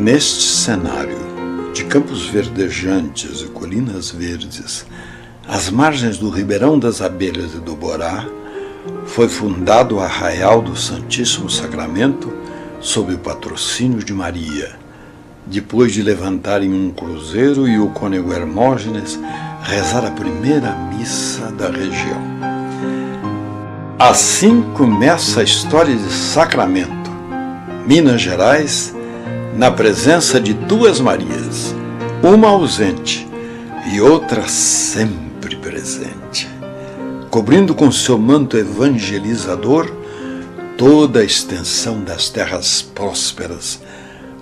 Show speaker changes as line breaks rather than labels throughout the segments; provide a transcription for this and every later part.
Neste cenário de campos verdejantes e colinas verdes, às margens do Ribeirão das Abelhas e do Borá, foi fundado o Arraial do Santíssimo Sacramento sob o patrocínio de Maria, depois de levantarem um cruzeiro e o cônego Hermógenes rezar a primeira missa da região. Assim começa a história de Sacramento, Minas Gerais, na presença de duas Marias, uma ausente e outra sempre presente, cobrindo com seu manto evangelizador toda a extensão das terras prósperas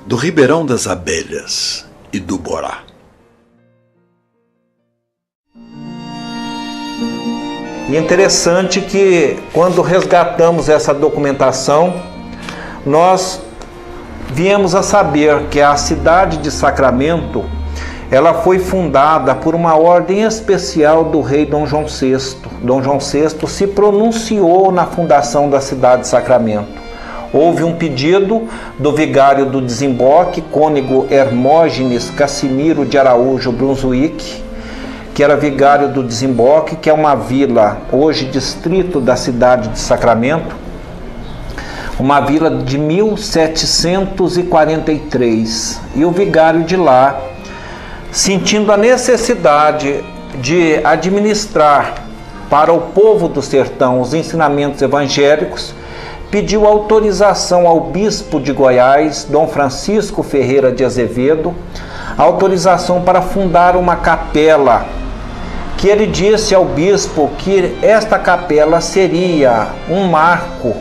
do Ribeirão das Abelhas e do Borá.
E é interessante que, quando resgatamos essa documentação, nós viemos a saber que a cidade de Sacramento, ela foi fundada por uma ordem especial do rei Dom João VI. Dom João VI se pronunciou na fundação da cidade de Sacramento. Houve um pedido do vigário do desemboque, cônego Hermógenes Cassimiro de Araújo Brunswick, que era vigário do desemboque, que é uma vila, hoje distrito da cidade de Sacramento, uma vila de 1743. E o vigário de lá, sentindo a necessidade de administrar para o povo do sertão os ensinamentos evangélicos, pediu autorização ao bispo de Goiás, Dom Francisco Ferreira de Azevedo, autorização para fundar uma capela, que ele disse ao bispo que esta capela seria um marco,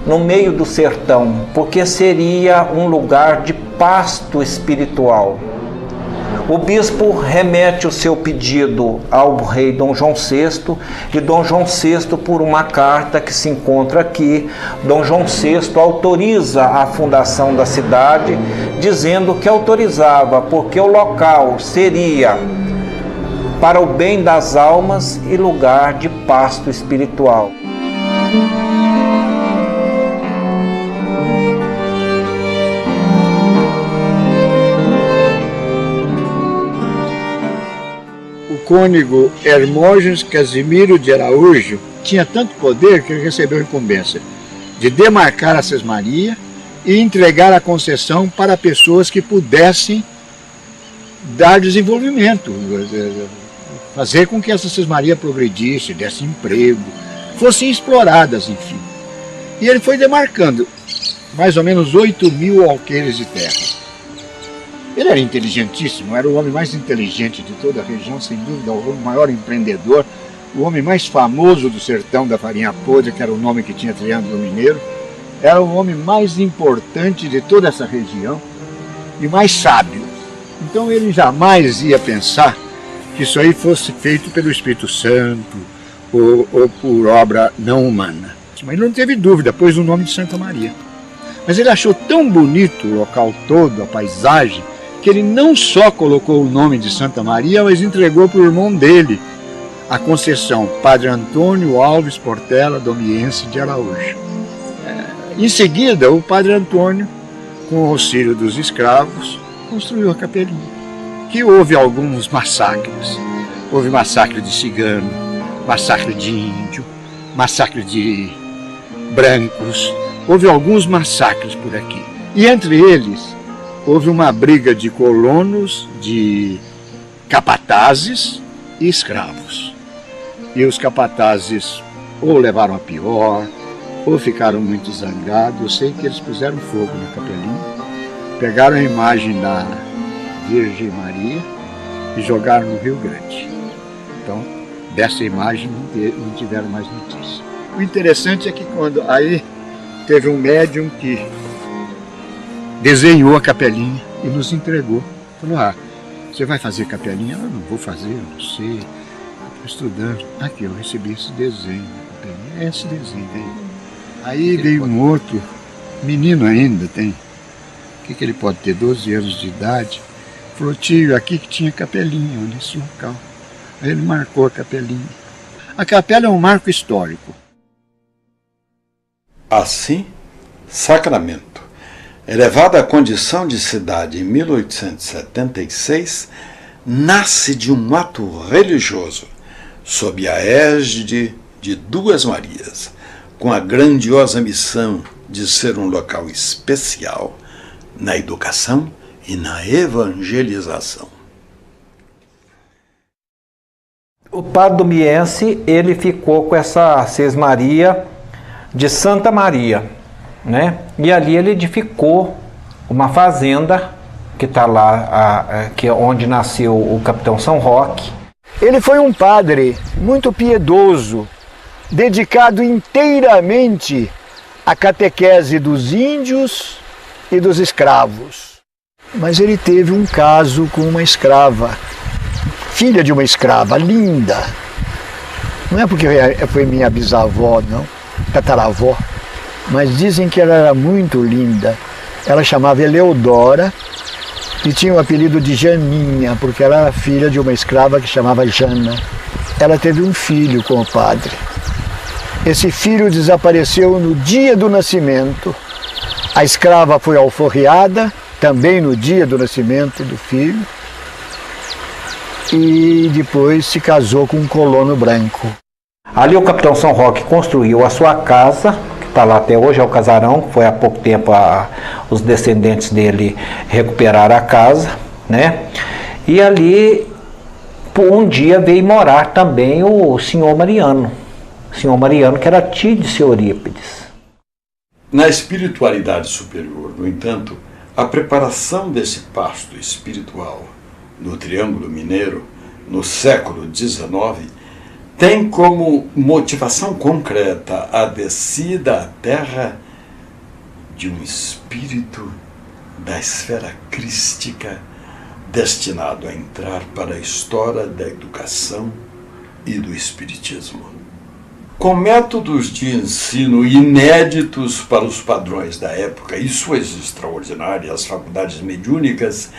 no meio do sertão, porque seria um lugar de pasto espiritual. O bispo remete o seu pedido ao rei Dom João VI, e Dom João VI, por uma carta que se encontra aqui, Dom João VI autoriza a fundação da cidade, dizendo que autorizava porque o local seria para o bem das almas e lugar de pasto espiritual.
O cônego Hermógenes Casimiro de Araújo tinha tanto poder que ele recebeu a incumbência de demarcar a Sesmaria e entregar a concessão para pessoas que pudessem dar desenvolvimento, fazer com que essa Sesmaria progredisse, desse emprego, fossem exploradas, enfim. E ele foi demarcando mais ou menos 8.000 alqueires de terra. Ele era inteligentíssimo, era o homem mais inteligente de toda a região, sem dúvida, o maior empreendedor, o homem mais famoso do sertão da farinha podre, que era o nome que tinha Triângulo Mineiro, era o homem mais importante de toda essa região e mais sábio. Então ele jamais ia pensar que isso aí fosse feito pelo Espírito Santo ou por obra não humana. Mas ele não teve dúvida, pôs o nome de Santa Maria. Mas ele achou tão bonito o local todo, a paisagem, que ele não só colocou o nome de Santa Maria, mas entregou para o irmão dele a concessão, Padre Antônio Alves Portela Domiense de Araújo. Em seguida, o Padre Antônio, com o auxílio dos escravos, construiu a capelinha, que houve alguns massacres. Houve massacre de cigano, massacre de índio, massacre de brancos, houve alguns massacres por aqui. E entre eles, houve uma briga de colonos, de capatazes e escravos. E os capatazes ou levaram a pior, ou ficaram muito zangados. Eu sei que eles puseram fogo na capelinha, pegaram a imagem da Virgem Maria e jogaram no Rio Grande. Então, dessa imagem não tiveram mais notícia. O interessante é que quando aí teve um médium que desenhou a capelinha e nos entregou. Falou, você vai fazer capelinha? Eu não vou fazer, eu não sei. Estou estudando. Aqui, eu recebi esse desenho da capelinha. É esse desenho aí. Aí veio um outro, menino ainda, tem. O que ele pode ter? 12 anos de idade. Falou, tio, aqui que tinha capelinha, nesse local. Aí ele marcou a capelinha. A capela é um marco histórico.
Assim, Sacramento, elevada à condição de cidade em 1876, nasce de um ato religioso, sob a égide de Duas Marias, com a grandiosa missão de ser um local especial na educação e na evangelização.
O padre Domiense, ele ficou com essa sesmaria de Santa Maria, né? E ali ele edificou uma fazenda que está lá, que é onde nasceu o capitão São Roque.
Ele foi um padre muito piedoso, dedicado inteiramente à catequese dos índios e dos escravos. Mas ele teve um caso com uma escrava, filha de uma escrava, linda. Não é porque foi minha bisavó, não, tataravó, mas dizem que ela era muito linda. Ela chamava Eleodora e tinha o apelido de Janinha, porque ela era filha de uma escrava que chamava Jana. Ela teve um filho com o padre. Esse filho desapareceu no dia do nascimento. A escrava foi alforriada, também no dia do nascimento do filho, e depois se casou com um colono branco.
Ali o capitão São Roque construiu a sua casa, que está lá até hoje, é o casarão, que foi há pouco tempo os descendentes dele recuperaram a casa, né? E ali, por um dia, veio morar também o senhor Mariano. O senhor Mariano, que era tio de seu Eurípides.
Na espiritualidade superior, no entanto, a preparação desse pasto espiritual no Triângulo Mineiro, no século XIX, tem como motivação concreta a descida à terra de um espírito da esfera crística destinado a entrar para a história da educação e do espiritismo. Com métodos de ensino inéditos para os padrões da época e suas extraordinárias faculdades mediúnicas,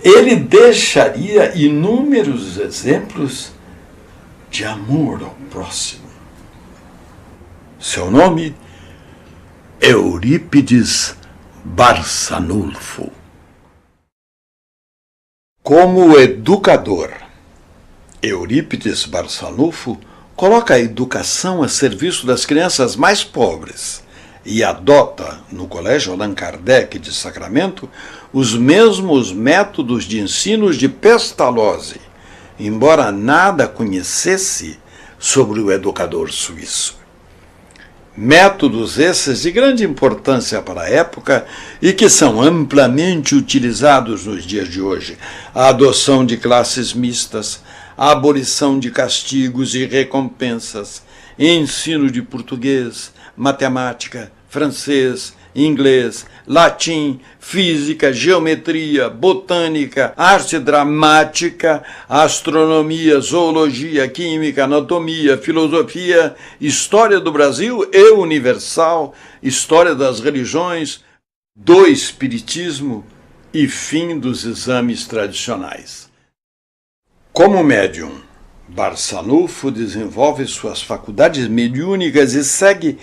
ele deixaria inúmeros exemplos de amor ao próximo. Seu nome, Eurípides Barçanulfo. Como educador, Eurípides Barçanulfo coloca a educação a serviço das crianças mais pobres e adota, no Colégio Allan Kardec de Sacramento, os mesmos métodos de ensino de Pestalozzi, embora nada conhecesse sobre o educador suíço. Métodos esses de grande importância para a época e que são amplamente utilizados nos dias de hoje: a adoção de classes mistas, a abolição de castigos e recompensas, ensino de português, matemática, francês, inglês, latim, física, geometria, botânica, arte dramática, astronomia, zoologia, química, anatomia, filosofia, história do Brasil e universal, história das religiões, do espiritismo e fim dos exames tradicionais. Como médium, Barçanulfo desenvolve suas faculdades mediúnicas e segue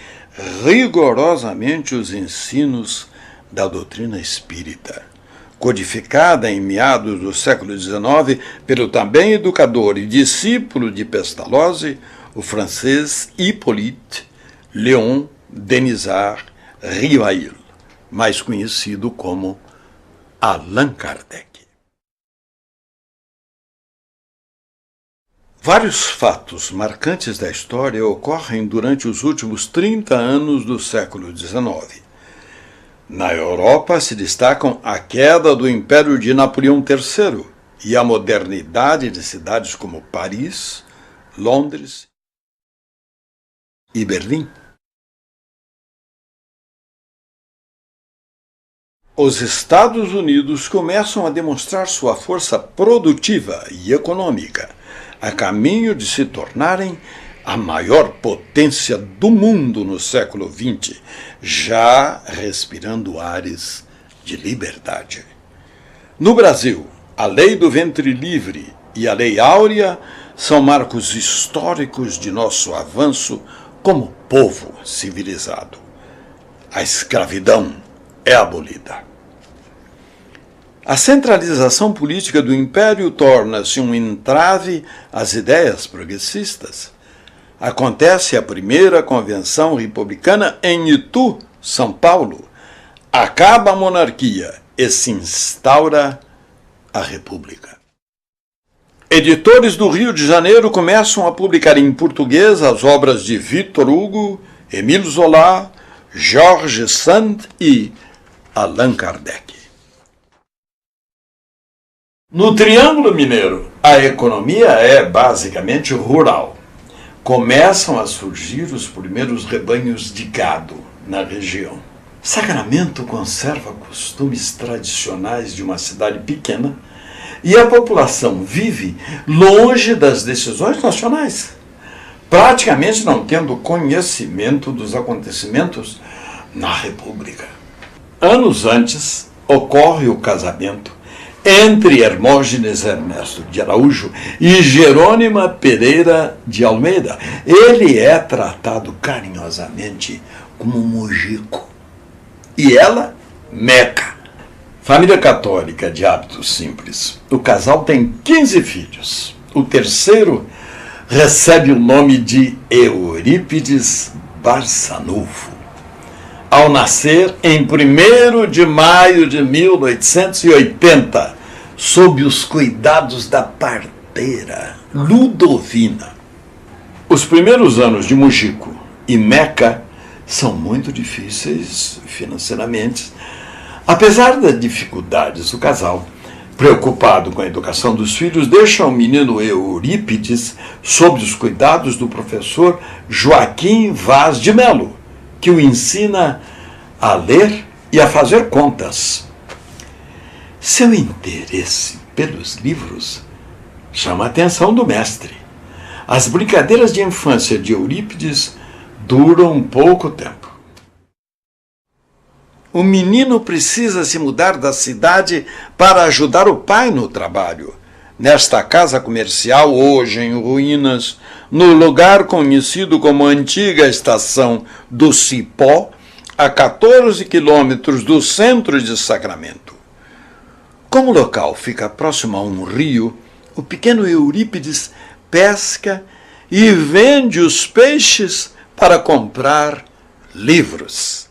rigorosamente os ensinos da doutrina espírita, codificada em meados do século XIX pelo também educador e discípulo de Pestalozzi, o francês Hippolyte Léon Denisard Rivail, mais conhecido como Allan Kardec. Vários fatos marcantes da história ocorrem durante os últimos 30 anos do século XIX. Na Europa se destacam a queda do Império de Napoleão III e a modernidade de cidades como Paris, Londres e Berlim. Os Estados Unidos começam a demonstrar sua força produtiva e econômica, a caminho de se tornarem a maior potência do mundo no século XX, já respirando ares de liberdade. No Brasil, a Lei do Ventre Livre e a Lei Áurea são marcos históricos de nosso avanço como povo civilizado. A escravidão é abolida. A centralização política do Império torna-se um entrave às ideias progressistas. Acontece a primeira convenção republicana em Itu, São Paulo. Acaba a monarquia e se instaura a república. Editores do Rio de Janeiro começam a publicar em português as obras de Victor Hugo, Émile Zola, Georges Sand e Allan Kardec. No Triângulo Mineiro, a economia é basicamente rural. Começam a surgir os primeiros rebanhos de gado na região. Sacramento conserva costumes tradicionais de uma cidade pequena e a população vive longe das decisões nacionais, praticamente não tendo conhecimento dos acontecimentos na República. Anos antes, ocorre o casamento entre Hermógenes Ernesto de Araújo e Jerônima Pereira de Almeida. Ele é tratado carinhosamente como Mojico e ela, Meca. Família católica de hábitos simples. O casal tem 15 filhos. O terceiro recebe o nome de Eurípides Barçanufo. Ao nascer em 1º de maio de 1880, sob os cuidados da parteira Ludovina. Os primeiros anos de Mojico e Meca são muito difíceis financeiramente. Apesar das dificuldades, o casal, preocupado com a educação dos filhos, deixa o menino Eurípides sob os cuidados do professor Joaquim Vaz de Melo, que o ensina a ler e a fazer contas. Seu interesse pelos livros chama a atenção do mestre. As brincadeiras de infância de Eurípides duram pouco tempo. O menino precisa se mudar da cidade para ajudar o pai no trabalho. Nesta casa comercial, hoje em ruínas, no lugar conhecido como Antiga Estação do Cipó, a 14 quilômetros do centro de Sacramento. Como o local fica próximo a um rio, o pequeno Eurípides pesca e vende os peixes para comprar livros.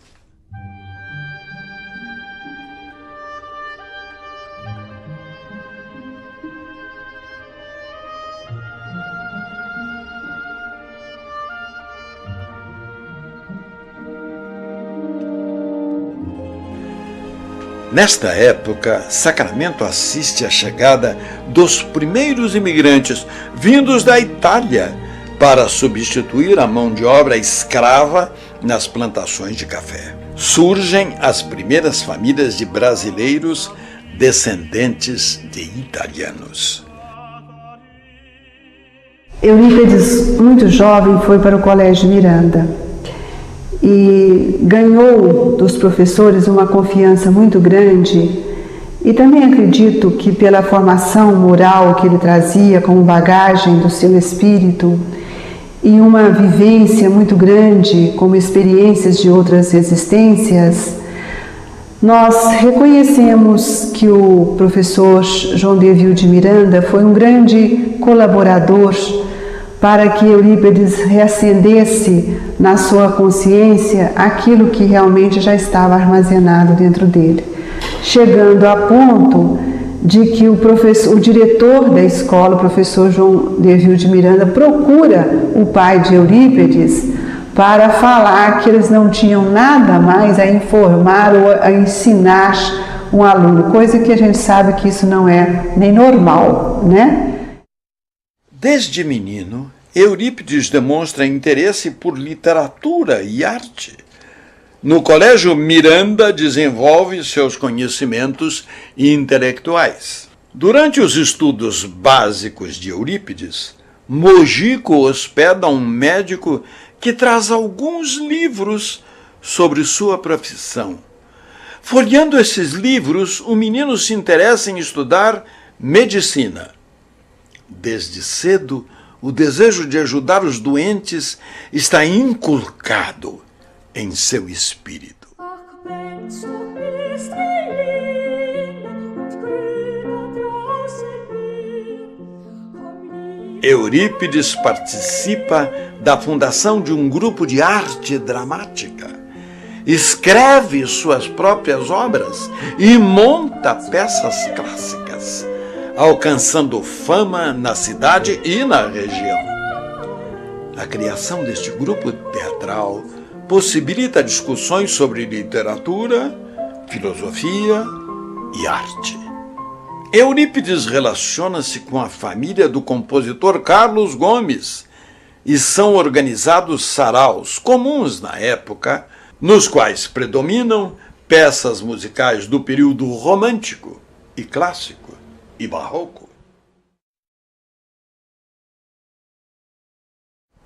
Nesta época, Sacramento assiste à chegada dos primeiros imigrantes vindos da Itália para substituir a mão de obra escrava nas plantações de café. Surgem as primeiras famílias de brasileiros descendentes de italianos.
Eurípides, muito jovem, foi para o Colégio Miranda e ganhou dos professores uma confiança muito grande, e também acredito que pela formação moral que ele trazia como bagagem do seu espírito e uma vivência muito grande como experiências de outras existências, nós reconhecemos que o professor João Deville de Miranda foi um grande colaborador para que Eurípides reacendesse na sua consciência aquilo que realmente já estava armazenado dentro dele, chegando a ponto de que o diretor da escola, o professor João Deville de Miranda, procura o pai de Eurípides para falar que eles não tinham nada mais a informar ou a ensinar um aluno, coisa que a gente sabe que isso não é nem normal, né?
Desde menino, Eurípides demonstra interesse por literatura e arte. No Colégio Miranda, desenvolve seus conhecimentos intelectuais. Durante os estudos básicos de Eurípides, Mojico hospeda um médico que traz alguns livros sobre sua profissão. Folheando esses livros, o menino se interessa em estudar medicina. Desde cedo, o desejo de ajudar os doentes está inculcado em seu espírito. Eurípides participa da fundação de um grupo de arte dramática, escreve suas próprias obras e monta peças clássicas, alcançando fama na cidade e na região. A criação deste grupo teatral possibilita discussões sobre literatura, filosofia e arte. Eurípides relaciona-se com a família do compositor Carlos Gomes e são organizados saraus comuns na época, nos quais predominam peças musicais do período romântico e clássico e barroco.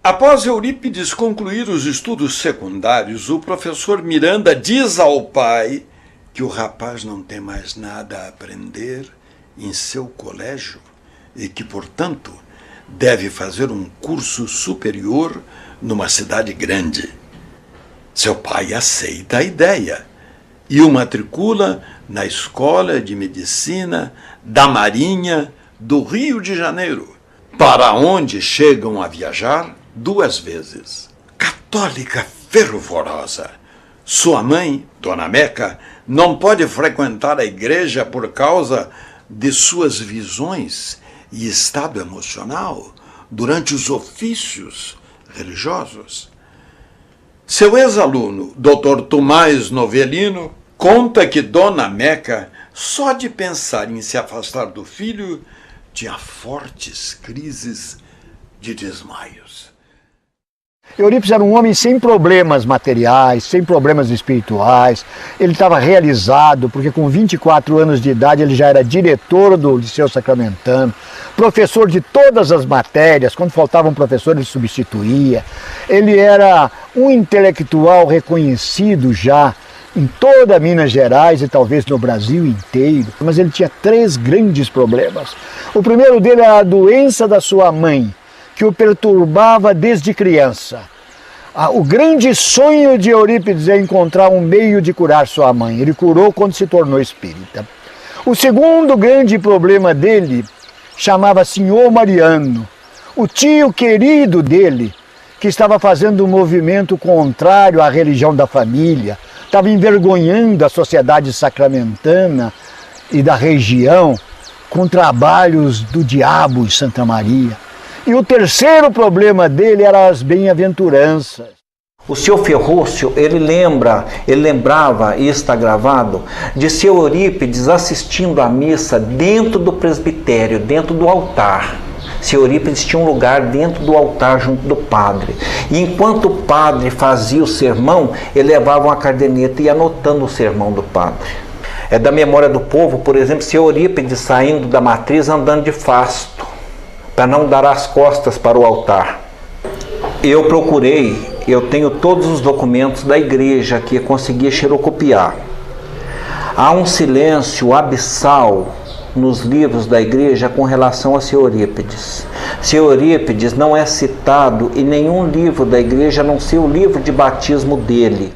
Após Eurípides concluir os estudos secundários, o professor Miranda diz ao pai que o rapaz não tem mais nada a aprender em seu colégio e que, portanto, deve fazer um curso superior numa cidade grande. Seu pai aceita a ideia e o matricula na Escola de Medicina da Marinha do Rio de Janeiro, para onde chegam a viajar 2 vezes. Católica fervorosa, sua mãe, Dona Meca, não pode frequentar a igreja por causa de suas visões e estado emocional durante os ofícios religiosos. Seu ex-aluno, Dr. Tomás Novelino, conta que Dona Meca, só de pensar em se afastar do filho, tinha fortes crises de desmaios.
Eurípides era um homem sem problemas materiais, sem problemas espirituais. Ele estava realizado, porque com 24 anos de idade ele já era diretor do Liceu Sacramentano, professor de todas as matérias. Quando faltava um professor, ele substituía. Ele era um intelectual reconhecido já em toda Minas Gerais e talvez no Brasil inteiro. Mas ele tinha 3 grandes problemas. O primeiro dele era a doença da sua mãe, que o perturbava desde criança. O grande sonho de Eurípides é encontrar um meio de curar sua mãe. Ele curou quando se tornou espírita. O segundo grande problema dele chamava Senhor Mariano, o tio querido dele, que estava fazendo um movimento contrário à religião da família, estava envergonhando a sociedade sacramentana e da região com trabalhos do diabo em Santa Maria. E o terceiro problema dele eram as bem-aventuranças.
O senhor Ferrúcio, ele lembrava, e está gravado, de seu Eurípides assistindo à missa dentro do presbitério, dentro do altar. Seu Eurípides tinha um lugar dentro do altar junto do padre. E enquanto o padre fazia o sermão, ele levava uma caderneta e ia anotando o sermão do padre. É da memória do povo, por exemplo, seu Eurípides saindo da matriz andando de fasto, para não dar as costas para o altar. Eu procurei, eu tenho todos os documentos da igreja que consegui xerocopiar. Há um silêncio abissal nos livros da igreja com relação a seu Eurípides. Seu Eurípides não é citado em nenhum livro da igreja, a não ser o livro de batismo dele.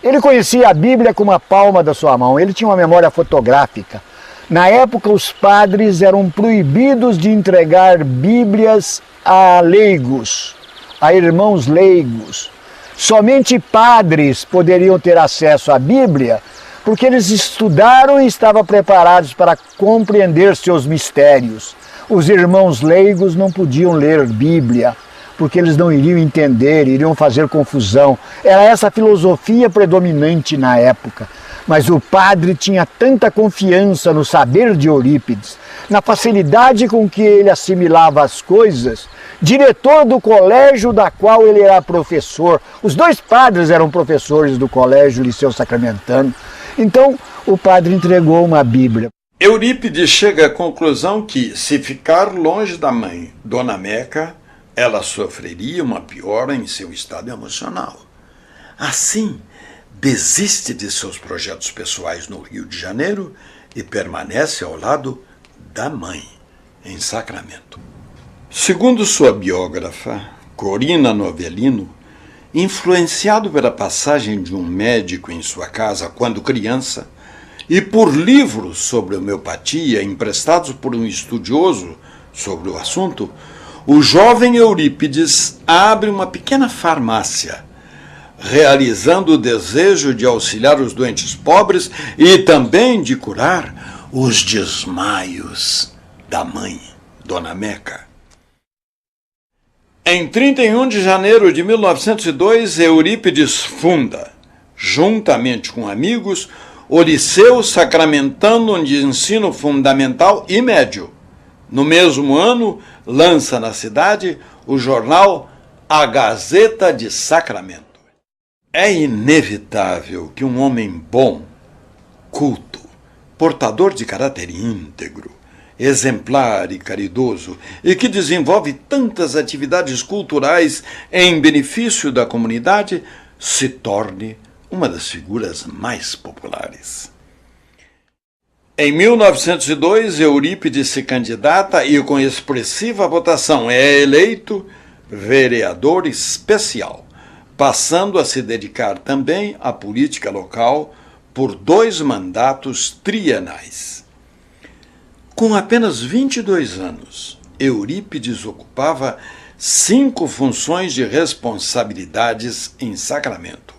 Ele conhecia a Bíblia com a palma da sua mão, ele tinha uma memória fotográfica. Na época, os padres eram proibidos de entregar Bíblias a leigos, a irmãos leigos. Somente padres poderiam ter acesso à Bíblia, porque eles estudaram e estavam preparados para compreender seus mistérios. Os irmãos leigos não podiam ler Bíblia, porque eles não iriam entender, iriam fazer confusão. Era essa filosofia predominante na época. Mas o padre tinha tanta confiança no saber de Eurípides, na facilidade com que ele assimilava as coisas, diretor do colégio da qual ele era professor. Os 2 padres eram professores do colégio Liceu Sacramentano. Então, o padre entregou uma Bíblia.
Eurípides chega à conclusão que, se ficar longe da mãe, Dona Meca, ela sofreria uma piora em seu estado emocional. Assim, desiste de seus projetos pessoais no Rio de Janeiro e permanece ao lado da mãe, em Sacramento. Segundo sua biógrafa, Corina Novelino, influenciado pela passagem de um médico em sua casa quando criança, e por livros sobre homeopatia emprestados por um estudioso sobre o assunto, o jovem Eurípides abre uma pequena farmácia, realizando o desejo de auxiliar os doentes pobres e também de curar os desmaios da mãe, Dona Meca. Em 31 de janeiro de 1902, Eurípides funda, juntamente com amigos, o Liceu Sacramentano de Ensino Fundamental e Médio. No mesmo ano, lança na cidade o jornal A Gazeta de Sacramento. É inevitável que um homem bom, culto, portador de caráter íntegro, exemplar e caridoso, e que desenvolve tantas atividades culturais em benefício da comunidade, se torne uma das figuras mais populares. Em 1902, Eurípides se candidata e, com expressiva votação, é eleito vereador especial, passando a se dedicar também à política local por 2 mandatos trienais. Com apenas 22 anos, Eurípides ocupava 5 funções de responsabilidades em Sacramento.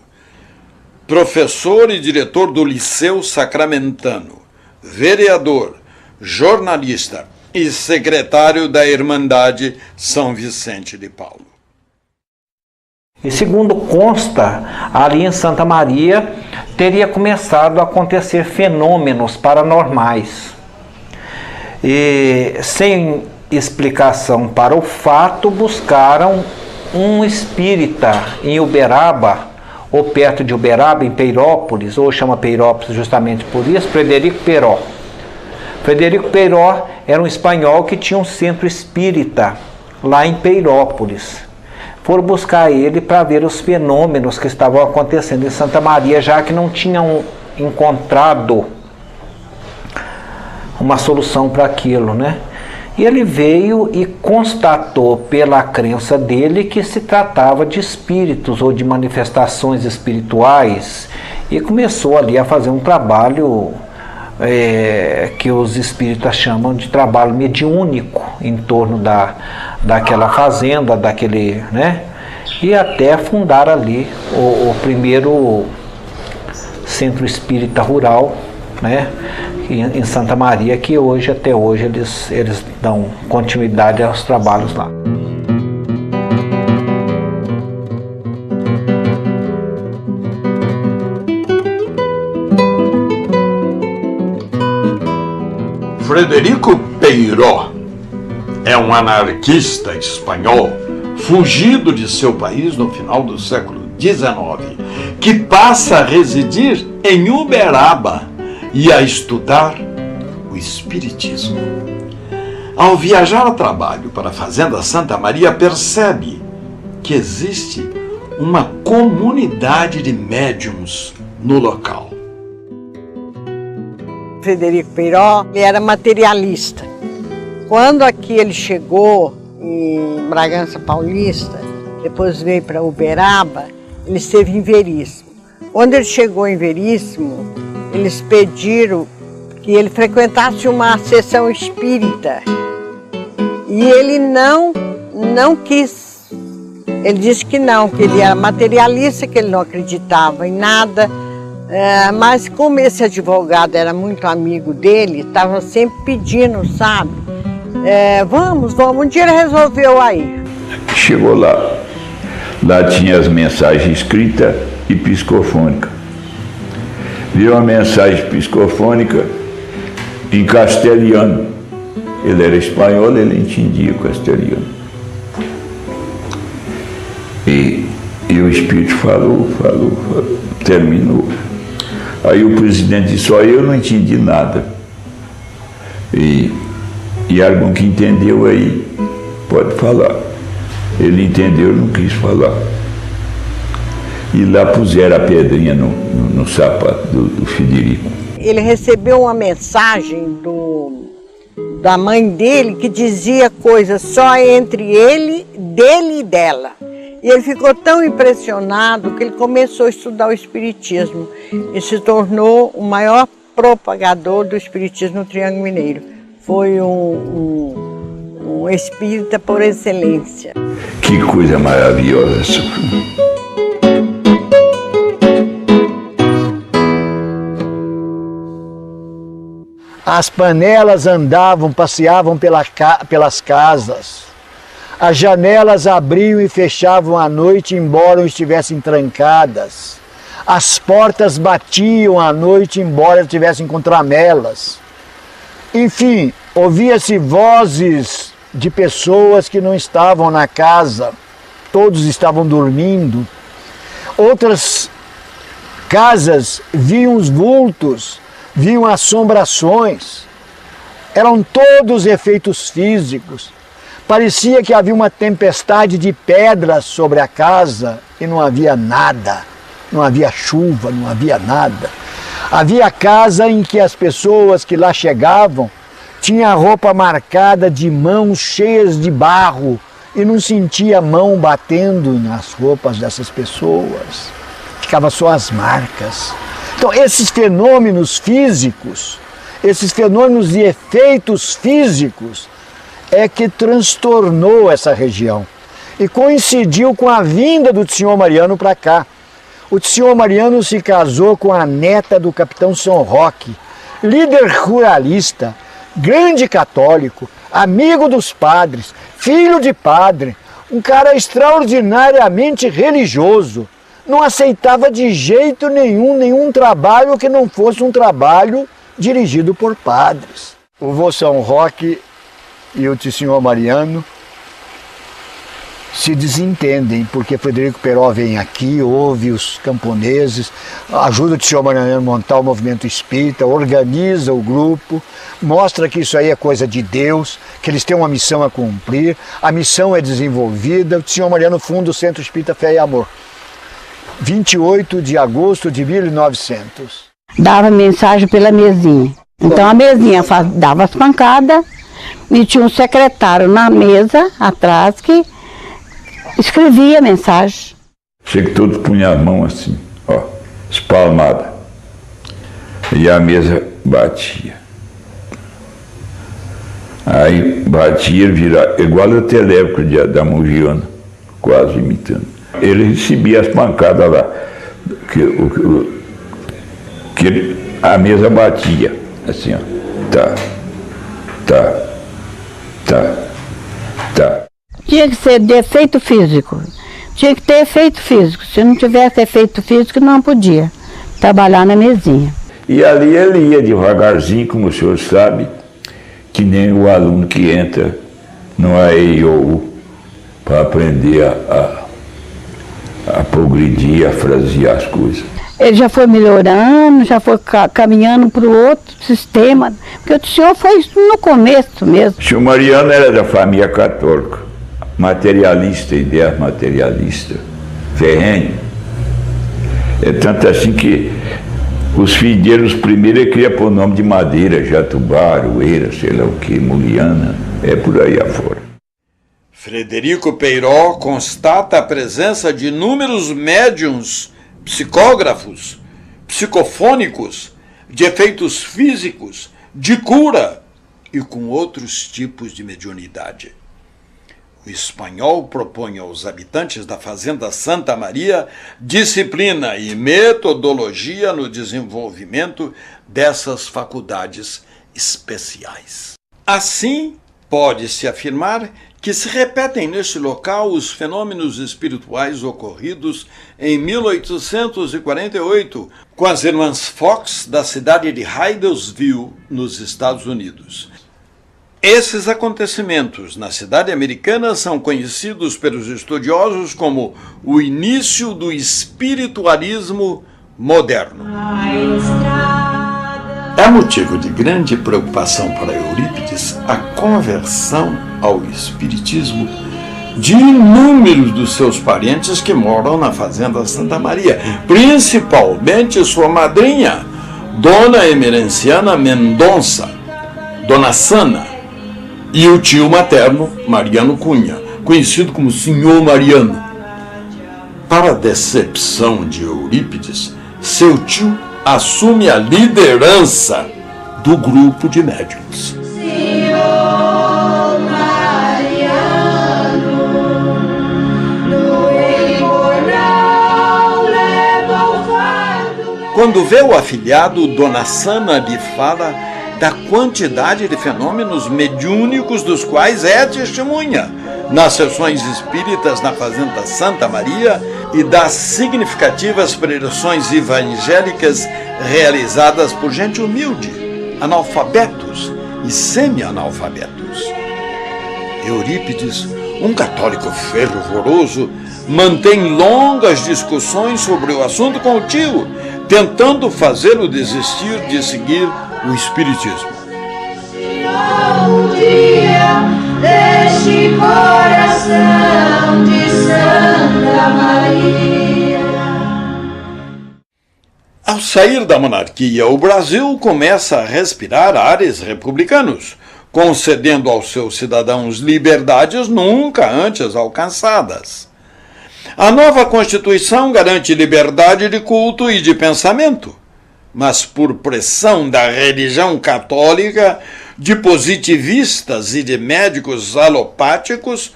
Professor e diretor do Liceu Sacramentano, vereador, jornalista e secretário da Irmandade São Vicente de Paulo.
E segundo consta, ali em Santa Maria teria começado a acontecer fenômenos paranormais. E, sem explicação para o fato, buscaram um espírita em Uberaba, ou perto de Uberaba, em Peirópolis, ou chama Peirópolis justamente por isso, Frederico Peró. Frederico Peró era um espanhol que tinha um centro espírita lá em Peirópolis. Foram buscar ele para ver os fenômenos que estavam acontecendo em Santa Maria, já que não tinham encontrado uma solução para aquilo, né? E ele veio e constatou pela crença dele que se tratava de espíritos ou de manifestações espirituais e começou ali a fazer um trabalho que os espíritas chamam de trabalho mediúnico em torno daquela fazenda, daquele, né? E até fundar ali o primeiro centro espírita rural, né? Em Santa Maria, que hoje, até hoje, eles dão continuidade aos trabalhos lá.
Frederico Peiró é um anarquista espanhol fugido de seu país no final do século XIX, que passa a residir em Uberaba e a estudar o espiritismo. Ao viajar a trabalho para a Fazenda Santa Maria, percebe que existe uma comunidade de médiums no local.
Frederico Peiró, ele era materialista. Quando aqui ele chegou em Bragança Paulista, depois veio para Uberaba, ele esteve em Veríssimo. Quando ele chegou em Veríssimo, eles pediram que ele frequentasse uma sessão espírita. E ele não quis. Ele disse que não, que ele era materialista, que ele não acreditava em nada. Mas como esse advogado era muito amigo dele, estava sempre pedindo, sabe? Vamos, um dia ele resolveu aí.
Chegou lá tinha as mensagens escritas e psicofônicas. Viu uma mensagem psicofônica em castelhano. Ele era espanhol, ele entendia castelhano. E o espírito falou, terminou. Aí o presidente disse, eu não entendi nada. E algum que entendeu aí, pode falar. Ele entendeu, não quis falar. E lá puseram a pedrinha no sapato do Frederico.
Ele recebeu uma mensagem da mãe dele que dizia coisas só entre ele, dele e dela. E ele ficou tão impressionado que ele começou a estudar o espiritismo e se tornou o maior propagador do espiritismo no Triângulo Mineiro. Foi um espírita por excelência.
Que coisa maravilhosa isso.
As panelas andavam, passeavam pelas casas. As janelas abriam e fechavam à noite, embora estivessem trancadas. As portas batiam à noite, embora estivessem com tramelas. Enfim, ouvia-se vozes de pessoas que não estavam na casa. Todos estavam dormindo. Outras casas viam os vultos, viam assombrações. Eram todos efeitos físicos. Parecia que havia uma tempestade de pedras sobre a casa e não havia nada. Não havia chuva, não havia nada. Havia casa em que as pessoas que lá chegavam tinham a roupa marcada de mãos cheias de barro e não sentia a mão batendo nas roupas dessas pessoas. Ficava só as marcas. Então, esses fenômenos físicos, esses fenômenos de efeitos físicos, é que transtornou essa região. E coincidiu com a vinda do Senhor Mariano para cá. O Senhor Mariano se casou com a neta do capitão São Roque, líder ruralista, grande católico, amigo dos padres, filho de padre, um cara extraordinariamente religioso. Não aceitava de jeito nenhum trabalho que não fosse um trabalho dirigido por padres. O vô São Roque e o Senhor Mariano se desentendem, porque Frederico Peró vem aqui, ouve os camponeses, ajuda o Senhor Mariano a montar o movimento espírita, organiza o grupo, mostra que isso aí é coisa de Deus, que eles têm uma missão a cumprir, a missão é desenvolvida. O Senhor Mariano funda o Centro Espírita Fé e Amor, 28 de agosto de 1900.
Dava mensagem pela mesinha. Então a mesinha dava as pancadas e tinha um secretário na mesa atrás que escrevia a mensagem.
Sei que todos punham a mão assim, ó, espalmada. E a mesa batia. Aí batia, virava, igual o telégrafo da Mugiana, quase imitando. Ele recebia as pancadas lá, que a mesa batia, assim, ó, tá.
Tinha que ser de efeito físico, tinha que ter efeito físico. Se não tivesse efeito físico, não podia trabalhar na mesinha.
E ali ele ia devagarzinho, como o senhor sabe, que nem o aluno que entra no AEIOU para aprender a progredir, a frasear as coisas.
Ele já foi melhorando, já foi caminhando para o outro sistema, porque o senhor foi no começo mesmo.
O senhor Mariano era da família católica, materialista, ideia materialista, ferrenho. É tanto assim que os filhos dele, os primeiros, ele queria pôr o nome de Madeira, Jatubá, Aroeira, sei lá o que, Muliana, é por aí afora.
Frederico Peiró constata a presença de inúmeros médiuns, psicógrafos, psicofônicos, de efeitos físicos, de cura e com outros tipos de mediunidade. O espanhol propõe aos habitantes da Fazenda Santa Maria disciplina e metodologia no desenvolvimento dessas faculdades especiais. Assim, pode-se afirmar que se repetem neste local os fenômenos espirituais ocorridos em 1848 com as irmãs Fox da cidade de Hydesville, nos Estados Unidos. Esses acontecimentos na cidade americana são conhecidos pelos estudiosos como o início do espiritualismo moderno. É motivo de grande preocupação para Eurípides a conversão ao espiritismo de inúmeros dos seus parentes que moram na Fazenda Santa Maria, principalmente sua madrinha, Dona Emerenciana Mendonça, Dona Sana, e o tio materno, Mariano Cunha, conhecido como Senhor Mariano. Para a decepção de Eurípides, seu tio assume a liderança do grupo de médiuns. Quando vê o afilhado, Dona Sana lhe fala da quantidade de fenômenos mediúnicos dos quais é testemunha nas sessões espíritas na Fazenda Santa Maria e das significativas pregações evangélicas realizadas por gente humilde, analfabetos e semi-analfabetos. Eurípides, um católico fervoroso, mantém longas discussões sobre o assunto com o tio, tentando fazê-lo desistir de seguir o espiritismo.
Deste coração de Santa Maria.
Ao sair da monarquia, o Brasil começa a respirar ares republicanos, concedendo aos seus cidadãos liberdades nunca antes alcançadas. A nova Constituição garante liberdade de culto e de pensamento, mas por pressão da religião católica, de positivistas e de médicos alopáticos,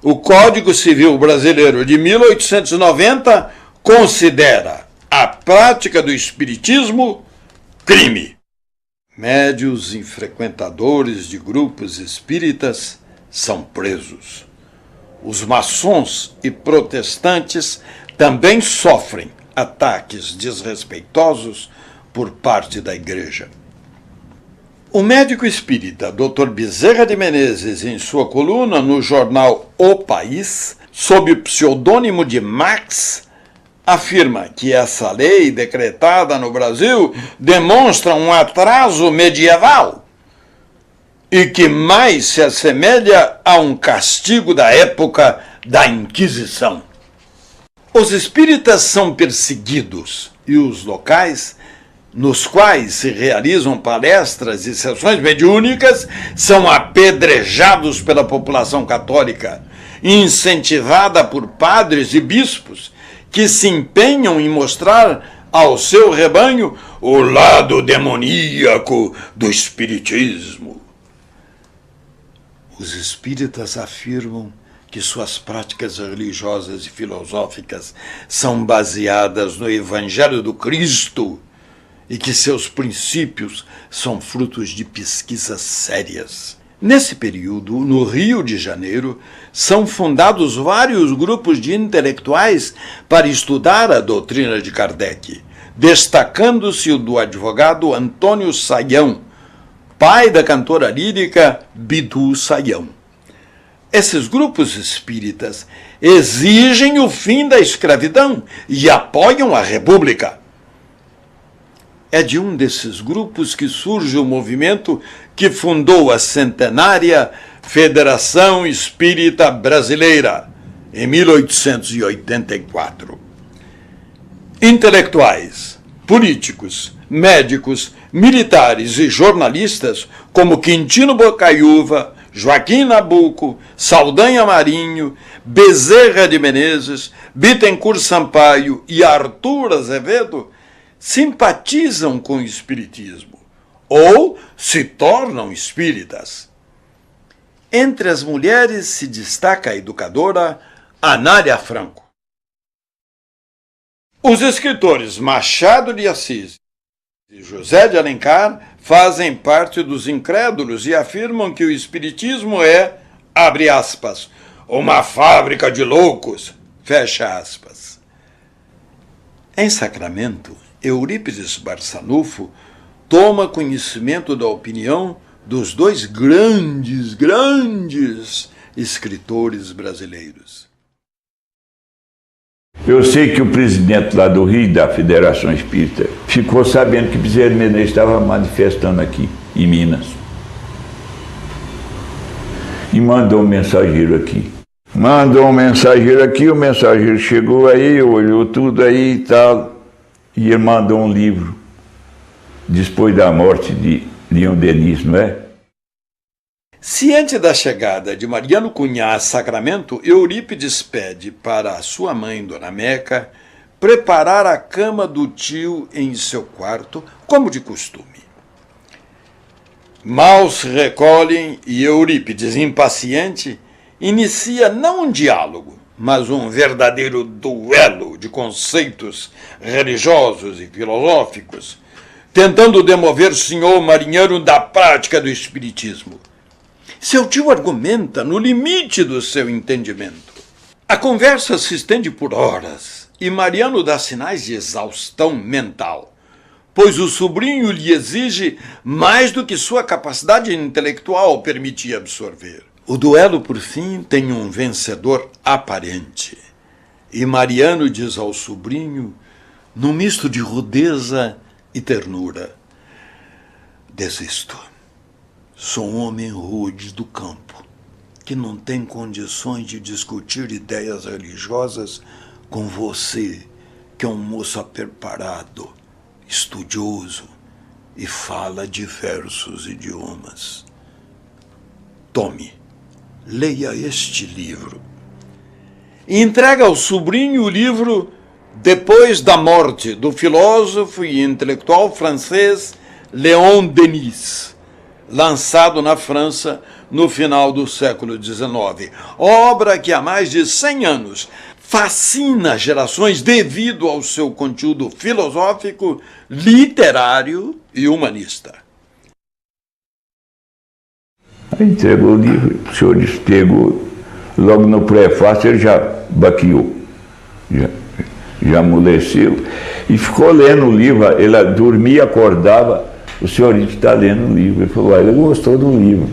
o Código Civil Brasileiro de 1890 considera a prática do espiritismo crime. Médios e frequentadores de grupos espíritas são presos. Os maçons e protestantes também sofrem ataques desrespeitosos por parte da Igreja. O médico espírita Dr. Bezerra de Menezes, em sua coluna no jornal O País, sob o pseudônimo de Max, afirma que essa lei decretada no Brasil demonstra um atraso medieval e que mais se assemelha a um castigo da época da Inquisição. Os espíritas são perseguidos e os locais nos quais se realizam palestras e sessões mediúnicas são apedrejados pela população católica, incentivada por padres e bispos que se empenham em mostrar ao seu rebanho o lado demoníaco do espiritismo. Os espíritas afirmam que suas práticas religiosas e filosóficas são baseadas no Evangelho do Cristo e que seus princípios são frutos de pesquisas sérias. Nesse período, no Rio de Janeiro, são fundados vários grupos de intelectuais para estudar a doutrina de Kardec, destacando-se o do advogado Antônio Saião, pai da cantora lírica Bidu Saião. Esses grupos espíritas exigem o fim da escravidão e apoiam a República. É de um desses grupos que surge o movimento que fundou a centenária Federação Espírita Brasileira, em 1884. Intelectuais, políticos, médicos, militares e jornalistas como Quintino Bocaiúva, Joaquim Nabuco, Saldanha Marinho, Bezerra de Menezes, Bittencourt Sampaio e Arthur Azevedo simpatizam com o espiritismo ou se tornam espíritas. Entre as mulheres se destaca a educadora Anália Franco. Os escritores Machado de Assis e José de Alencar fazem parte dos incrédulos e afirmam que o espiritismo é, abre aspas, uma fábrica de loucos, fecha aspas. Em Sacramento, Eurípides Barçanufo toma conhecimento da opinião dos dois grandes escritores brasileiros.
Eu sei que o presidente lá do Rio, da Federação Espírita, ficou sabendo que Bezerra de Menezes estava manifestando aqui, em Minas. E mandou um mensageiro aqui. Mandou um mensageiro aqui, o mensageiro chegou aí, olhou tudo aí e tal, e ele mandou um livro, depois da morte de Leon Denis, não é?
Ciente da chegada de Mariano Cunha a Sacramento, Eurípides pede para a sua mãe, Dona Meca, preparar a cama do tio em seu quarto, como de costume. Mal se recolhem e Eurípides, impaciente, inicia não um diálogo, mas um verdadeiro duelo de conceitos religiosos e filosóficos, tentando demover o senhor marinheiro da prática do espiritismo. Seu tio argumenta no limite do seu entendimento. A conversa se estende por horas e Mariano dá sinais de exaustão mental, pois o sobrinho lhe exige mais do que sua capacidade intelectual permitia absorver. O duelo, por fim, tem um vencedor aparente. E Mariano diz ao sobrinho, num misto de rudeza e ternura: desisto. Sou um homem rude do campo, que não tem condições de discutir ideias religiosas com você, que é um moço preparado, estudioso e fala diversos idiomas. Tome, leia este livro. E entrega ao sobrinho o livro Depois da Morte, do filósofo e intelectual francês Léon Denis, lançado na França no final do século XIX. Obra que há mais de 100 anos fascina gerações devido ao seu conteúdo filosófico, literário e humanista.
Aí entregou o livro, o senhor disse, pegou, logo no prefácio ele já baqueou, já amoleceu, e ficou lendo o livro, ele dormia, acordava, o senhor está lendo o livro. Ele falou, ele gostou do livro.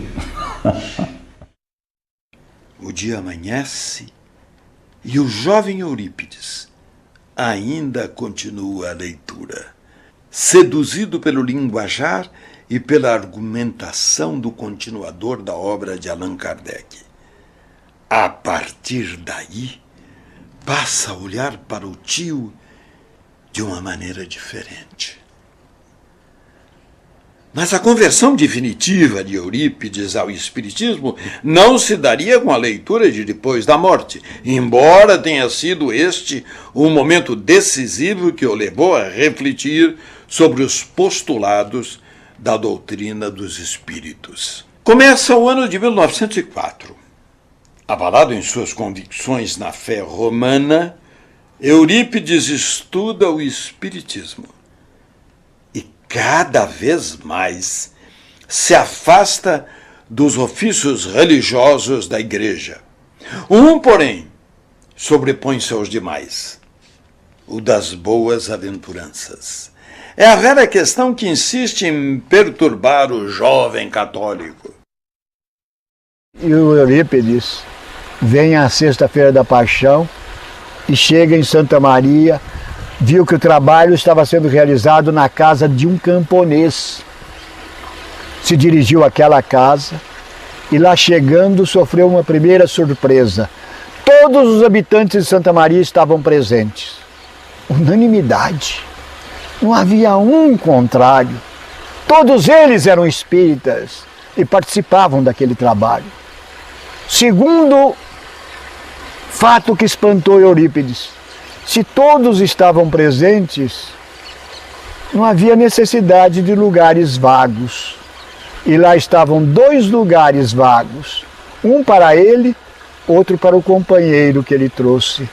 O dia amanhece e o jovem Eurípides ainda continua a leitura, seduzido pelo linguajar e pela argumentação do continuador da obra de Allan Kardec. A partir daí, passa a olhar para o tio de uma maneira diferente. Mas a conversão definitiva de Eurípides ao espiritismo não se daria com a leitura de Depois da Morte, embora tenha sido este um momento decisivo que o levou a refletir sobre os postulados da doutrina dos espíritos. Começa o ano de 1904. Abalado em suas convicções na fé romana, Eurípides estuda o espiritismo. Cada vez mais se afasta dos ofícios religiosos da igreja. Um, porém, sobrepõe-se aos demais, o das boas aventuranças. É a velha questão que insiste em perturbar o jovem católico.
E o Eurípides vem à Sexta-feira da Paixão e chega em Santa Maria, viu que o trabalho estava sendo realizado na casa de um camponês. Se dirigiu àquela casa e lá chegando sofreu uma primeira surpresa. Todos os habitantes de Santa Maria estavam presentes. Unanimidade. Não havia um contrário. Todos eles eram espíritas e participavam daquele trabalho. Segundo fato que espantou Eurípides: se todos estavam presentes, não havia necessidade de lugares vagos. E lá estavam 2 lugares vagos, um para ele, outro para o companheiro que ele trouxe.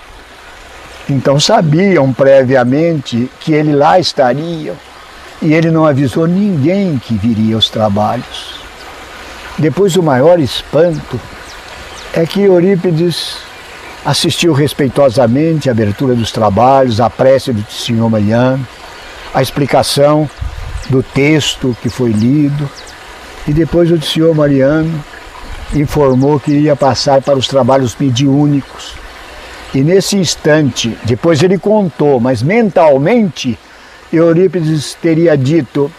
Então sabiam previamente que ele lá estaria, e ele não avisou ninguém que viria aos trabalhos. Depois o maior espanto é que Eurípides assistiu respeitosamente à abertura dos trabalhos, à prece do senhor Mariano, a explicação do texto que foi lido, e depois o senhor Mariano informou que iria passar para os trabalhos mediúnicos. E nesse instante, depois ele contou, mas mentalmente, Eurípides teria dito: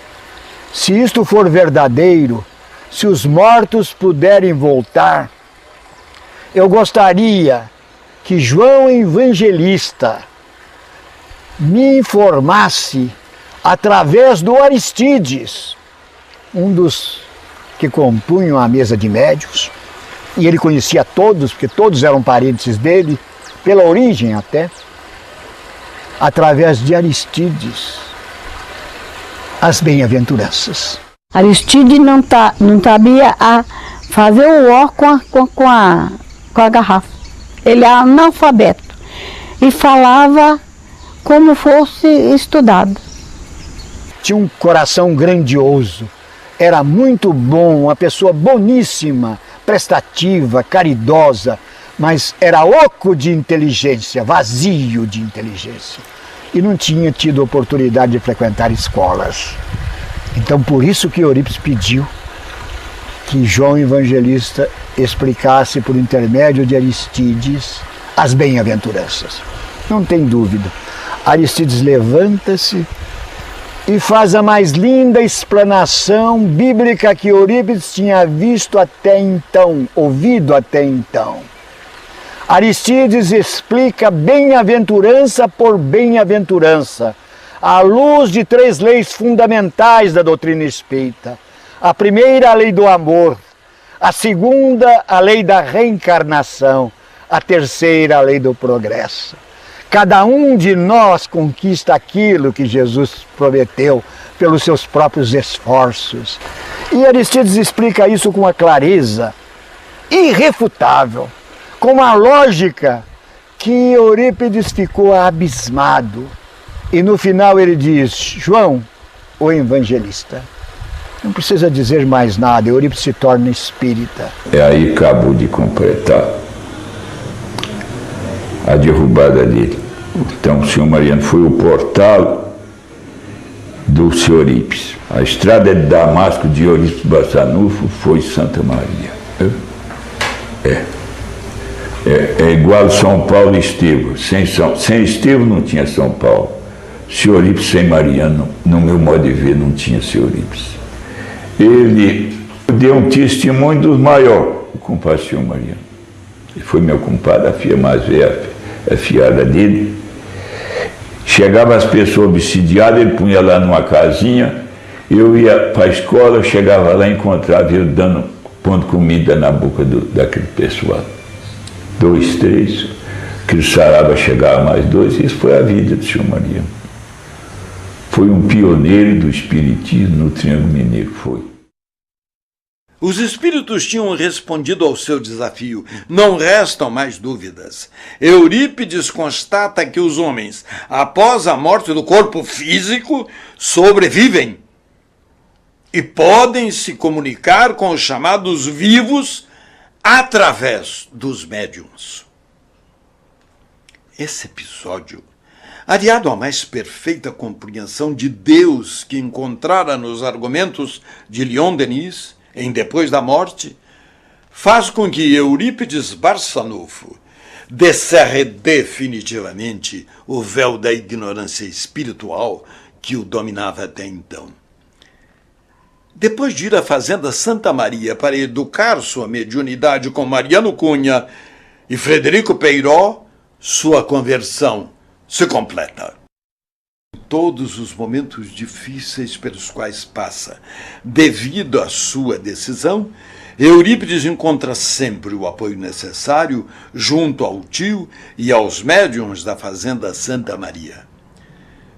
se isto for verdadeiro, se os mortos puderem voltar, eu gostaria que João Evangelista me informasse através do Aristides, um dos que compunham a mesa de médiuns, e ele conhecia todos, porque todos eram parentes dele, pela origem até. através de Aristides, as bem-aventuranças.
Aristides não sabia fazer o ó com a garrafa. Ele é analfabeto e falava como fosse estudado.
Tinha um coração grandioso, era muito bom, uma pessoa boníssima, prestativa, caridosa, mas era oco de inteligência, vazio de inteligência. E não tinha tido oportunidade de frequentar escolas. Então, por isso que Eurípides pediu que João Evangelista explicasse por intermédio de Aristides as bem-aventuranças. Não tem dúvida. Aristides levanta-se e faz a mais linda explanação bíblica que Eurípides tinha visto até então, ouvido até então. Aristides explica bem-aventurança por bem-aventurança, à luz de 3 leis fundamentais da doutrina espírita. A primeira, a lei do amor. A segunda, a lei da reencarnação. A terceira, a lei do progresso. Cada um de nós conquista aquilo que Jesus prometeu pelos seus próprios esforços. E Aristides explica isso com uma clareza irrefutável, com uma lógica que Eurípides ficou abismado. E no final ele diz: João, o evangelista. Não precisa dizer mais nada, Eurípides se torna espírita.
É aí que acabou de completar a derrubada dele. Então o senhor Mariano foi o portal do senhor Eurípides. A estrada de Damasco de Eurípides Barçanufo foi Santa Maria. É igual São Paulo e Estevão. Sem Estevão não tinha São Paulo. Senhor Eurípides sem Mariano, no meu modo de ver, não tinha senhor Eurípides. Ele deu um testemunho dos maiores, o compadre senhor Mariano. Ele foi meu compadre, a filha mais velha, a fiada dele. Chegava as pessoas obsidiadas, ele punha lá numa casinha, eu ia para a escola, eu chegava lá e encontrava ele pondo comida na boca daquele pessoal. 2, 3, que o sarava chegava mais 2, isso foi a vida do senhor Mariano. Foi um pioneiro do espiritismo no Triângulo Mineiro, foi.
Os espíritos tinham respondido ao seu desafio. Não restam mais dúvidas. Eurípides constata que os homens, após a morte do corpo físico, sobrevivem e podem se comunicar com os chamados vivos através dos médiuns. Esse episódio, aliado à mais perfeita compreensão de Deus que encontrara nos argumentos de Leon Denis, em Depois da Morte, faz com que Eurípides Barçanufo descerre definitivamente o véu da ignorância espiritual que o dominava até então. Depois de ir à fazenda Santa Maria para educar sua mediunidade com Mariano Cunha e Frederico Peiró, sua conversão se completa. Todos os momentos difíceis pelos quais passa, devido à sua decisão, Eurípides encontra sempre o apoio necessário junto ao tio e aos médiuns da fazenda Santa Maria.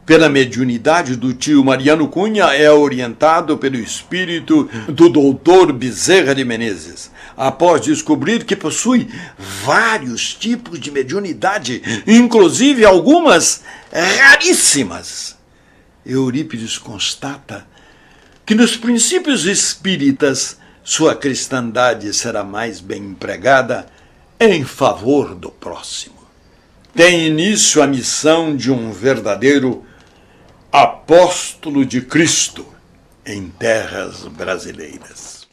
Pela mediunidade do tio Mariano Cunha, é orientado pelo espírito do doutor Bezerra de Menezes, após descobrir que possui vários tipos de mediunidade, inclusive algumas raríssimas. Eurípides constata que nos princípios espíritas sua cristandade será mais bem empregada em favor do próximo. Tem início a missão de um verdadeiro apóstolo de Cristo em terras brasileiras.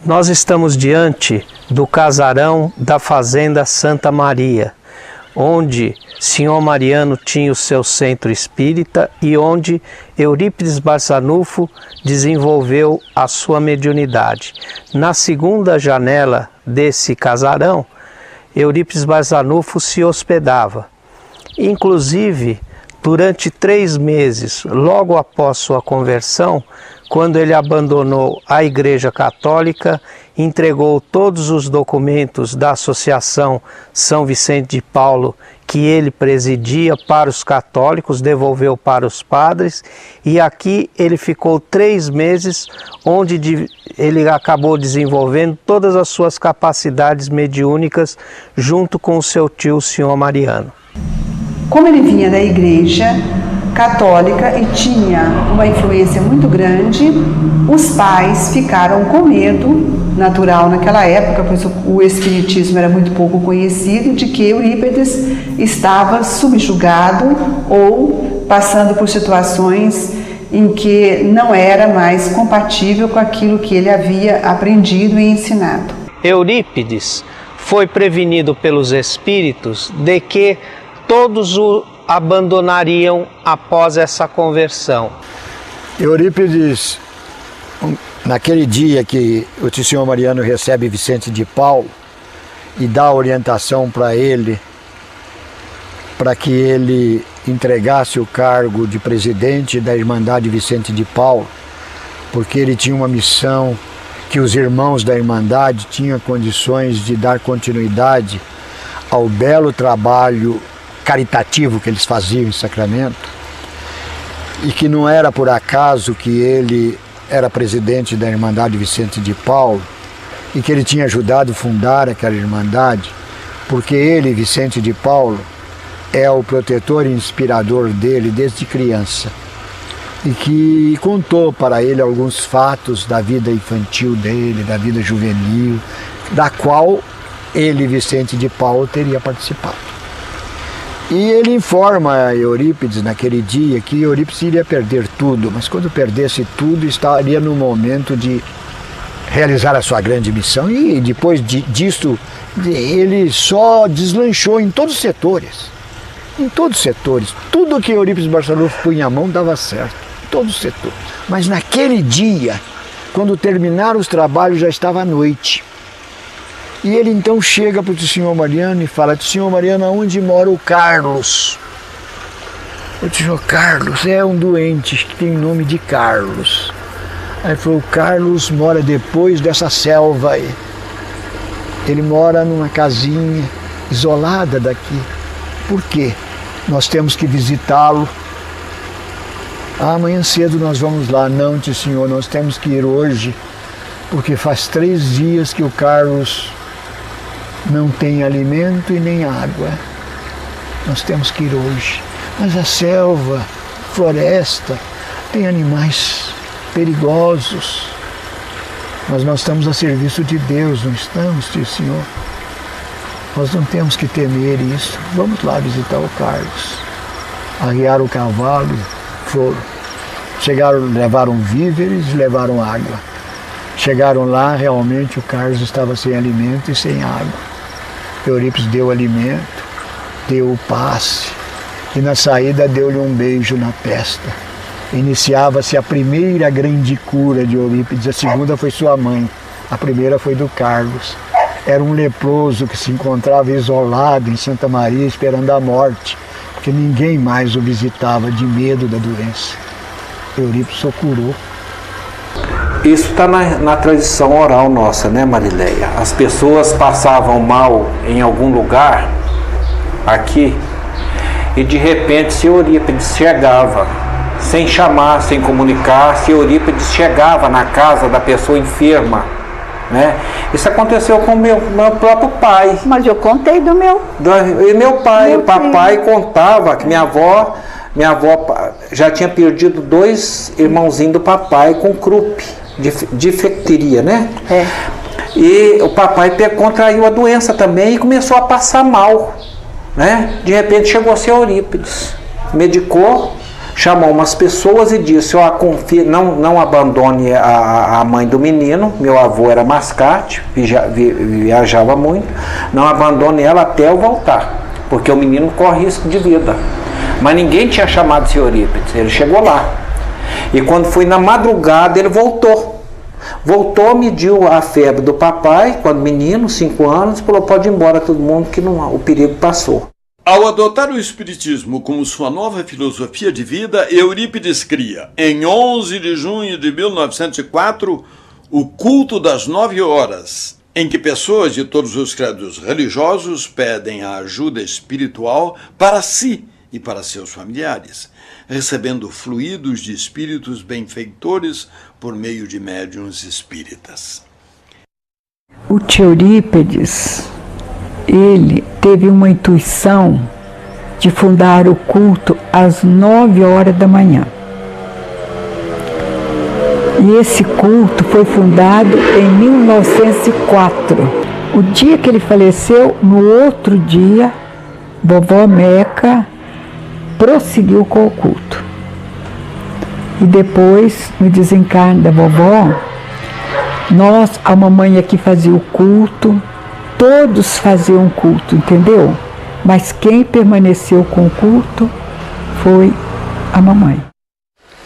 Nós estamos diante do casarão da Fazenda Santa Maria, onde Senhor Mariano tinha o seu centro espírita e onde Eurípides Barçanufo desenvolveu a sua mediunidade. Na segunda janela desse casarão, Eurípides Barçanufo se hospedava. Inclusive, durante 3 meses, logo após sua conversão, quando ele abandonou a Igreja Católica, entregou todos os documentos da Associação São Vicente de Paulo que ele presidia para os católicos, devolveu para os padres, e aqui ele ficou 3 meses, onde ele acabou desenvolvendo todas as suas capacidades mediúnicas junto com o seu tio, o senhor Mariano.
Como ele vinha da Igreja Católica e tinha uma influência muito grande, os pais ficaram com medo, natural naquela época, pois o espiritismo era muito pouco conhecido, de que Eurípides estava subjugado ou passando por situações em que não era mais compatível com aquilo que ele havia aprendido e ensinado.
Eurípides foi prevenido pelos espíritos de que todos o abandonariam após essa conversão.
Eurípides, naquele dia que o senhor Mariano recebe Vicente de Paulo e dá orientação para ele, para que ele entregasse o cargo de presidente da Irmandade Vicente de Paulo, porque ele tinha uma missão que os irmãos da Irmandade tinham condições de dar continuidade ao belo trabalho caritativo que eles faziam em Sacramento, e que não era por acaso que ele era presidente da Irmandade Vicente de Paulo e que ele tinha ajudado a fundar aquela Irmandade, porque ele, Vicente de Paulo, é o protetor e inspirador dele desde criança, e que contou para ele alguns fatos da vida infantil dele, da vida juvenil, da qual ele, Vicente de Paulo, teria participado. E ele informa a Eurípides naquele dia que Eurípides iria perder tudo, mas quando perdesse tudo estaria no momento de realizar a sua grande missão, e depois disso ele só deslanchou em todos os setores. Em todos os setores. Tudo que Eurípides Barçanufo punha a mão dava certo. Em todos os setores. Mas naquele dia, quando terminaram os trabalhos, já estava à noite. E ele então chega para o senhor Mariano e fala: senhor Mariano, aonde mora o Carlos? O senhor Carlos é um doente que tem o nome de Carlos. Aí ele falou: o Carlos mora depois dessa selva aí. Ele mora numa casinha isolada daqui. Por quê? Nós temos que visitá-lo. Amanhã cedo nós vamos lá. Não, tio senhor, nós temos que ir hoje, porque faz 3 dias que o Carlos não tem alimento e nem água. Nós temos que ir hoje. Mas a selva, floresta, tem animais perigosos. Mas nós estamos a serviço de Deus, não estamos, tio senhor? Nós não temos que temer isso. Vamos lá visitar o Carlos. Arriaram o cavalo, foram. Chegaram, levaram víveres, levaram água. Chegaram lá, realmente o Carlos estava sem alimento e sem água. Eurípides deu alimento, deu o passe, e na saída deu-lhe um beijo na testa. Iniciava-se a primeira grande cura de Eurípides, a segunda foi sua mãe, a primeira foi do Carlos. Era um leproso que se encontrava isolado em Santa Maria esperando a morte, porque ninguém mais o visitava de medo da doença. Eurípides o curou.
Isso está na tradição oral nossa, né, Marileia? As pessoas passavam mal em algum lugar, aqui, e de repente se Eurípides chegava, sem chamar, sem comunicar, se Eurípides chegava na casa da pessoa enferma, né? Isso aconteceu com o meu próprio pai.
Mas eu contei do meu.
E meu pai, o papai contava que minha avó já tinha perdido 2 irmãozinhos do papai com croup, difteria, né?
É.
E o papai contraiu a doença também e começou a passar mal, né? De repente chegou a ser Eurípides, medicou, chamou umas pessoas e disse: ó, não abandone a mãe do menino. Meu avô era mascate, viajava muito, não abandone ela até eu voltar, porque o menino corre risco de vida. Mas ninguém tinha chamado esse Eurípides, ele chegou lá. E quando foi na madrugada, ele voltou, mediu a febre do papai, quando menino, 5 anos, falou: pode ir embora todo mundo, que o perigo passou.
Ao adotar o Espiritismo como sua nova filosofia de vida, Eurípides cria, em 11 de junho de 1904, o culto das 9 horas, em que pessoas de todos os credos religiosos pedem a ajuda espiritual para si e para seus familiares, recebendo fluidos de espíritos benfeitores por meio de médiuns espíritas.
O tio Eurípides, ele teve uma intuição de fundar o culto às 9 horas da manhã. E esse culto foi fundado em 1904. O dia que ele faleceu, no outro dia, vovó Meca prosseguiu com o culto. E depois, no desencarne da vovó, a mamãe aqui fazia o culto, todos faziam o culto, entendeu? Mas quem permaneceu com o culto foi a mamãe.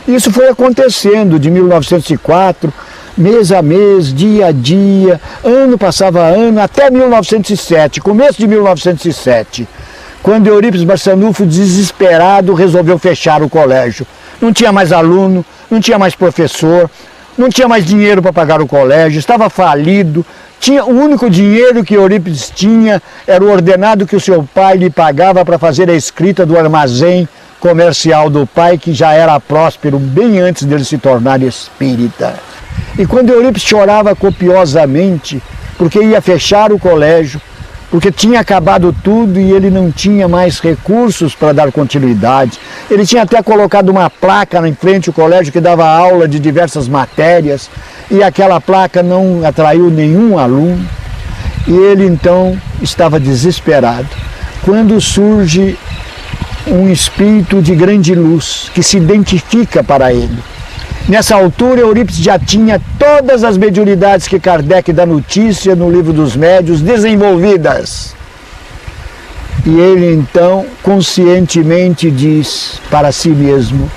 Isso foi acontecendo de 1904, mês a mês, dia a dia, ano passava ano, até 1907, começo de 1907, quando Eurípides Barçanufo, desesperado, resolveu fechar o colégio. Não tinha mais aluno, não tinha mais professor, não tinha mais dinheiro para pagar o colégio, estava falido. O único dinheiro que Eurípides tinha era o ordenado que o seu pai lhe pagava para fazer a escrita do armazém comercial do pai, que já era próspero bem antes dele se tornar espírita. E quando Eurípides chorava copiosamente, porque ia fechar o colégio, porque tinha acabado tudo e ele não tinha mais recursos para dar continuidade. Ele tinha até colocado uma placa em frente ao colégio que dava aula de diversas matérias, e aquela placa não atraiu nenhum aluno. E ele então estava desesperado, quando surge um espírito de grande luz que se identifica para ele. Nessa altura, Eurípides já tinha todas as mediunidades que Kardec dá notícia no Livro dos Médiuns desenvolvidas. E ele então conscientemente diz para si mesmo: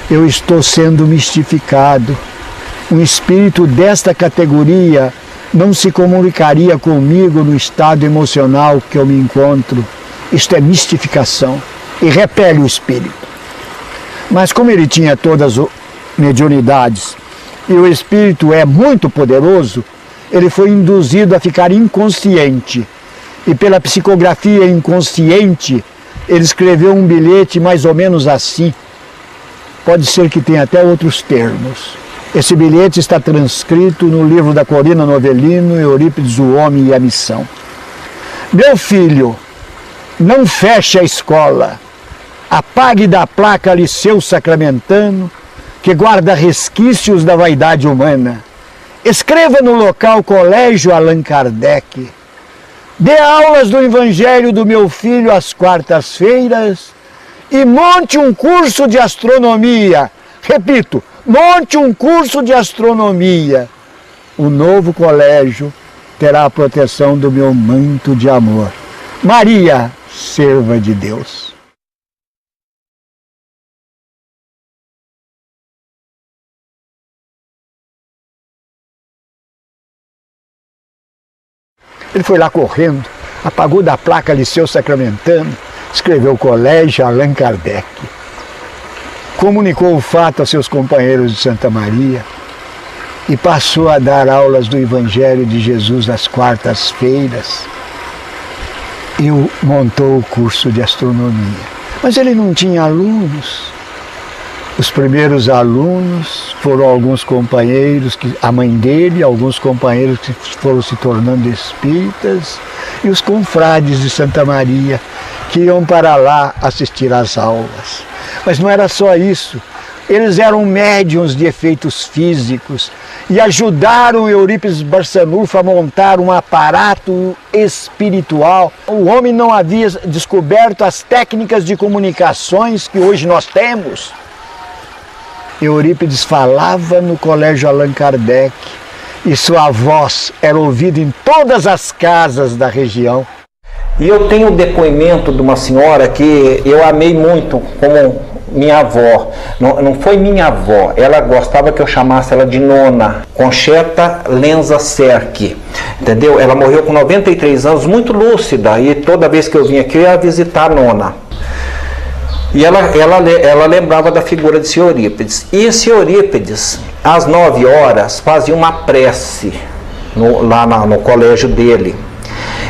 eu estou sendo mistificado. Um espírito desta categoria não se comunicaria comigo no estado emocional que eu me encontro. Isto é mistificação. E repele o espírito. Mas como ele tinha todas as mediunidades e o espírito é muito poderoso, ele foi induzido a ficar inconsciente. E pela psicografia inconsciente, ele escreveu um bilhete mais ou menos assim. Pode ser que tenha até outros termos. Esse bilhete está transcrito no livro da Corina Novelino, Eurípides, o Homem e a Missão. Meu filho, não feche a escola. Apague da placa Liceu Sacramentano, que guarda resquícios da vaidade humana. Escreva no local Colégio Allan Kardec. Dê aulas do Evangelho do meu filho às quartas-feiras e monte um curso de astronomia. Repito, monte um curso de astronomia. O novo colégio terá a proteção do meu manto de amor. Maria, serva de Deus. Ele foi lá correndo, apagou da placa Liceu Sacramentano, escreveu Colégio Allan Kardec. Comunicou o fato aos seus companheiros de Santa Maria e passou a dar aulas do Evangelho de Jesus às quartas-feiras e montou o curso de astronomia. Mas ele não tinha alunos. Os primeiros alunos foram alguns companheiros, a mãe dele, alguns companheiros que foram se tornando espíritas, e os confrades de Santa Maria, que iam para lá assistir às aulas. Mas não era só isso. Eles eram médiuns de efeitos físicos e ajudaram Eurípides Barçanufo a montar um aparato espiritual. O homem não havia descoberto as técnicas de comunicações que hoje nós temos. Eurípides falava no Colégio Allan Kardec e sua voz era ouvida em todas as casas da região.
E eu tenho o depoimento de uma senhora que eu amei muito como minha avó. Não foi minha avó, ela gostava que eu chamasse ela de Nona, Concheta Lenza Serck. entendeu? Ela morreu com 93 anos, muito lúcida, e toda vez que eu vinha aqui eu ia visitar a nona. E ela lembrava da figura de Sr. Eurípides. E Sr. Eurípides, às 9 horas, fazia uma prece lá no colégio dele.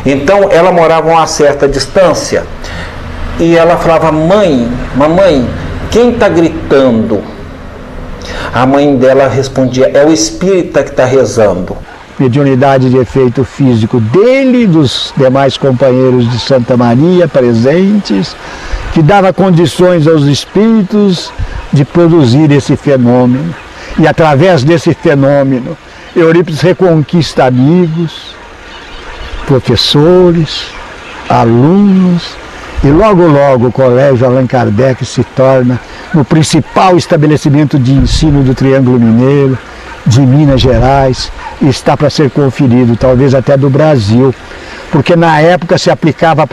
Então, ela morava a uma certa distância, e ela falava: mamãe, quem está gritando? A mãe dela respondia: é o espírita que está rezando.
Mediunidade de efeito físico dele e dos demais companheiros de Santa Maria presentes, que dava condições aos espíritos de produzir esse fenômeno. E através desse fenômeno, Eurípides reconquista amigos, professores, alunos, e logo o Colégio Allan Kardec se torna o principal estabelecimento de ensino do Triângulo Mineiro, de Minas Gerais, e está para ser conferido, talvez até do Brasil, porque na época se aplicava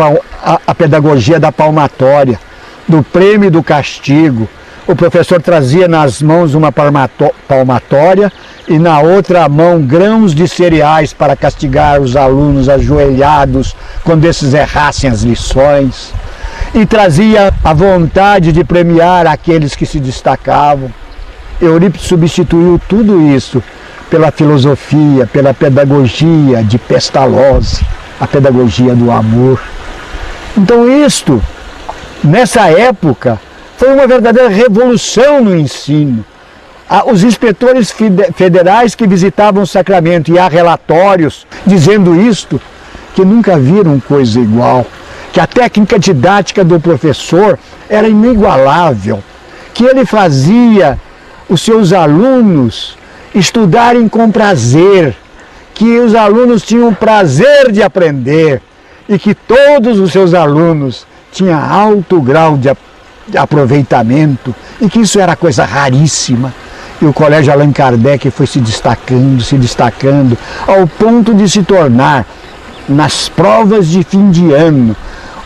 a pedagogia da palmatória, do prêmio e do castigo. O professor trazia nas mãos uma palmatória e na outra mão grãos de cereais para castigar os alunos ajoelhados quando esses errassem as lições, e trazia a vontade de premiar aqueles que se destacavam. Eurípides substituiu tudo isso pela filosofia, pela pedagogia de Pestalozzi, a pedagogia do amor. Então isto, nessa época, foi uma verdadeira revolução no ensino. Os inspetores federais que visitavam o Sacramento, e há relatórios dizendo isto, que nunca viram coisa igual, que a técnica didática do professor era inigualável, que ele fazia os seus alunos estudarem com prazer, que os alunos tinham prazer de aprender e que todos os seus alunos tinham alto grau de aproveitamento e que isso era coisa raríssima. E o Colégio Allan Kardec foi se destacando, ao ponto de se tornar, nas provas de fim de ano,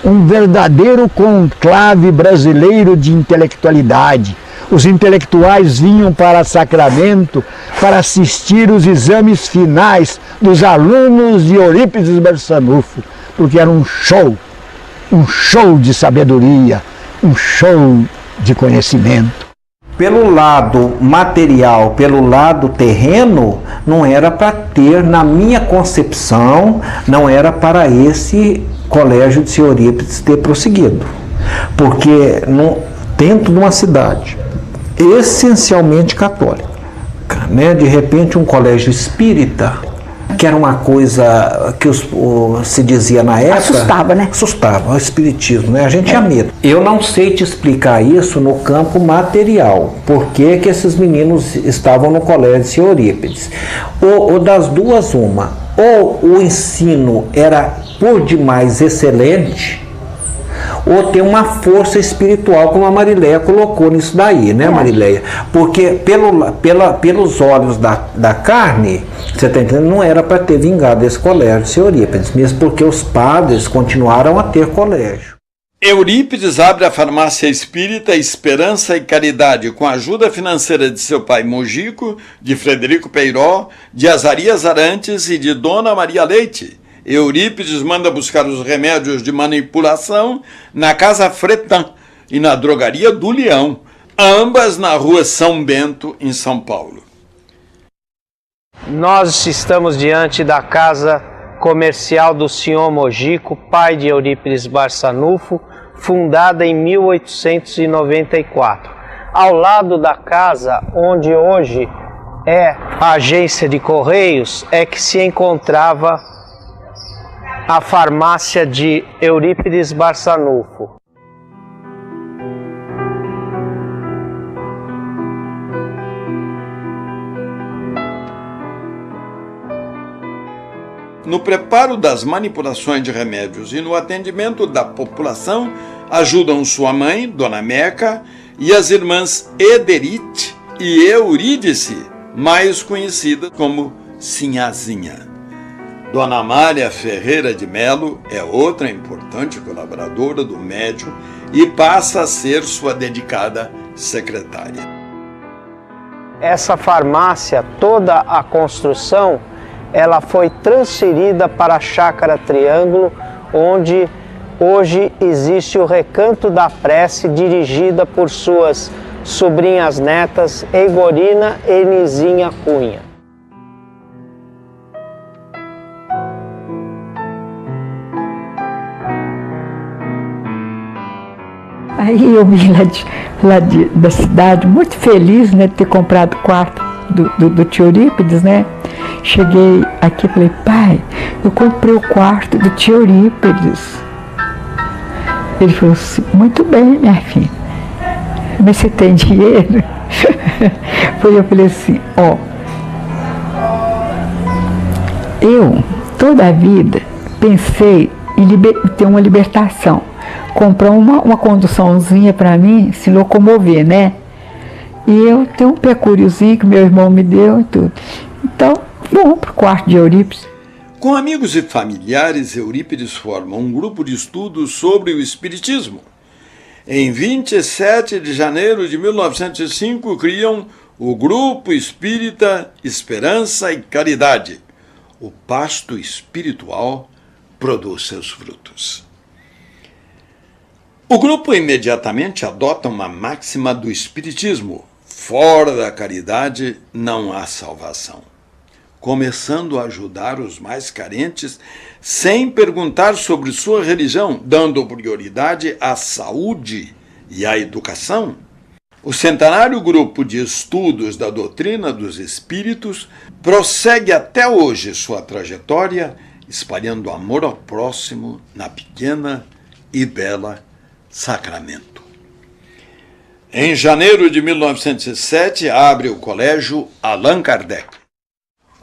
um verdadeiro conclave brasileiro de intelectualidade. Os intelectuais vinham para Sacramento para assistir os exames finais dos alunos de Eurípides Barçanufo, porque era um show de sabedoria, um show de conhecimento.
Pelo lado material, pelo lado terreno, não era para ter, na minha concepção, não era para esse colégio de Sr. Eurípides ter prosseguido. Porque dentro de uma cidade essencialmente católica, né? De repente um colégio espírita, que era uma coisa que se dizia na época...
Assustava, né?
Assustava, o espiritismo, né? A gente tinha medo. Eu não sei te explicar isso no campo material, por que esses meninos estavam no colégio de Sr. Eurípides. Ou das duas, uma. Ou o ensino era por demais excelente, ou tem uma força espiritual, como a Marileia colocou nisso daí, né, Marileia? Porque pelos olhos da carne, você está entendendo, não era para ter vingado esse colégio de Sr. Eurípides, mesmo porque os padres continuaram a ter colégio.
Eurípides abre a farmácia espírita Esperança e Caridade com a ajuda financeira de seu pai Mojico, de Frederico Peiró, de Azarias Arantes e de Dona Maria Leite. Eurípides manda buscar os remédios de manipulação na Casa Fretan e na Drogaria do Leão, ambas na Rua São Bento, em São Paulo.
Nós estamos diante da casa comercial do Sr. Mojico, pai de Eurípides Barçanufo, fundada em 1894. Ao lado da casa, onde hoje é a agência de Correios, é que se encontrava a farmácia de Eurípides Barçanufo.
No preparo das manipulações de remédios e no atendimento da população, ajudam sua mãe, Dona Meca, e as irmãs Ederite e Eurídice, mais conhecidas como Sinhazinha. Dona Amália Ferreira de Melo é outra importante colaboradora do médium e passa a ser sua dedicada secretária.
Essa farmácia, toda a construção ela foi transferida para a Chácara Triângulo, onde hoje existe o Recanto da Prece, dirigida por suas sobrinhas netas, Eigorina e Nizinha Cunha.
Aí eu vim da cidade, muito feliz, né, de ter comprado o quarto do tio Eurípides, né? Cheguei aqui e falei, pai, eu comprei o quarto do tio Eurípides. Ele falou assim, muito bem, minha filha, mas você tem dinheiro? Eu falei assim, ó, eu toda a vida pensei em ter uma libertação, comprar uma conduçãozinha para mim se locomover, né? E eu tenho um pecúriozinho que meu irmão me deu e tudo. Então, vamos para o quarto de Eurípides.
Com amigos e familiares, Eurípides forma um grupo de estudos sobre o Espiritismo. Em 27 de janeiro de 1905, criam o Grupo Espírita Esperança e Caridade. O pasto espiritual produz seus frutos. O grupo imediatamente adota uma máxima do Espiritismo: fora da caridade não há salvação, começando a ajudar os mais carentes sem perguntar sobre sua religião, dando prioridade à saúde e à educação. O centenário Grupo de Estudos da Doutrina dos Espíritos prossegue até hoje sua trajetória, espalhando amor ao próximo na pequena e bela Sacramento. Em janeiro de 1907, abre o Colégio Allan Kardec.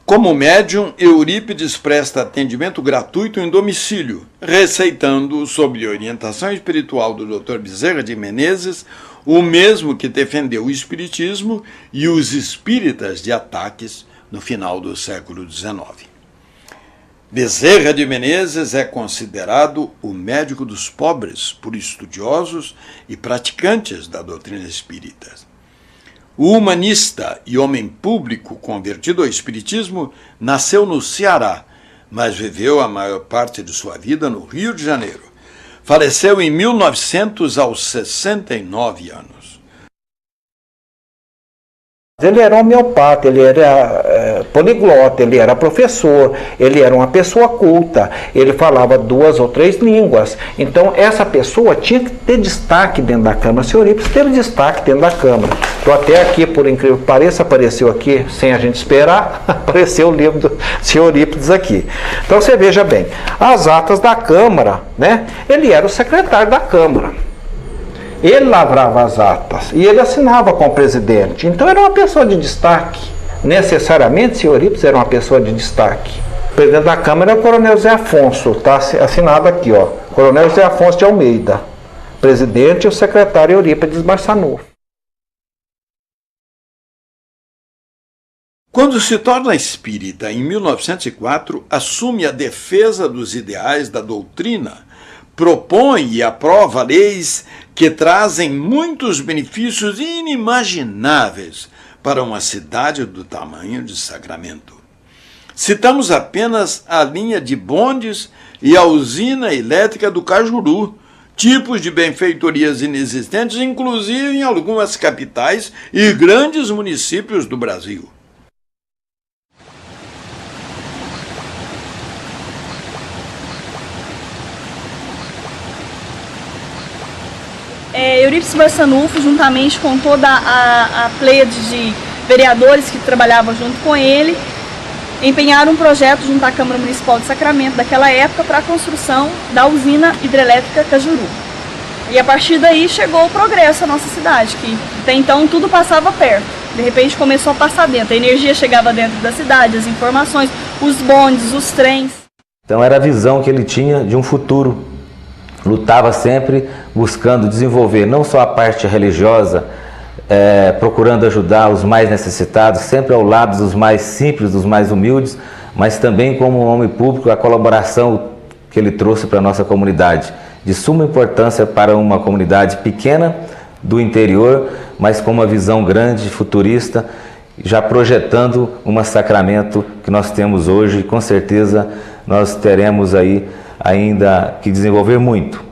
Como médium, Eurípides presta atendimento gratuito em domicílio, receitando, sob orientação espiritual do Dr. Bezerra de Menezes, o mesmo que defendeu o espiritismo e os espíritas de ataques no final do século XIX. Bezerra de Menezes é considerado o médico dos pobres por estudiosos e praticantes da doutrina espírita. O humanista e homem público convertido ao espiritismo nasceu no Ceará, mas viveu a maior parte de sua vida no Rio de Janeiro. Faleceu em 1900 aos 69 anos.
Ele era homeopata, ele era poliglota, ele era professor, ele era uma pessoa culta, ele falava 2 ou 3 línguas. Então essa pessoa tinha que ter destaque dentro da Câmara. O senhor Eurípides teve destaque dentro da Câmara. Estou até aqui, por incrível que pareça, apareceu aqui, sem a gente esperar, apareceu o livro do senhor Eurípides aqui. Então você veja bem, as atas da Câmara, né? Ele era o secretário da Câmara. Ele lavrava as atas e ele assinava com o presidente. Então era uma pessoa de destaque. Necessariamente, o senhor Eurípides era uma pessoa de destaque. O presidente da Câmara é o Coronel Zé Afonso, está assinado aqui, ó. Coronel Zé Afonso de Almeida. Presidente e o secretário Eurípides Barçanufo.
Quando se torna espírita em 1904, assume a defesa dos ideais da doutrina, propõe e aprova leis que trazem muitos benefícios inimagináveis para uma cidade do tamanho de Sacramento. Citamos apenas a linha de bondes e a usina elétrica do Cajuru, tipos de benfeitorias inexistentes, inclusive em algumas capitais e grandes municípios do Brasil.
Eurípides Barçanufo, juntamente com toda a pleiade de vereadores que trabalhavam junto com ele, empenharam um projeto junto à Câmara Municipal de Sacramento daquela época para a construção da usina hidrelétrica Cajuru. E a partir daí chegou o progresso à nossa cidade, que até então tudo passava perto. De repente começou a passar dentro, a energia chegava dentro da cidade, as informações, os bondes, os trens.
Então era a visão que ele tinha de um futuro. Lutava sempre buscando desenvolver não só a parte religiosa, procurando ajudar os mais necessitados, sempre ao lado dos mais simples, dos mais humildes, mas também como um homem público, a colaboração que ele trouxe para a nossa comunidade, de suma importância para uma comunidade pequena do interior, mas com uma visão grande, futurista, já projetando um sacramento que nós temos hoje, e com certeza nós teremos aí ainda que desenvolver muito.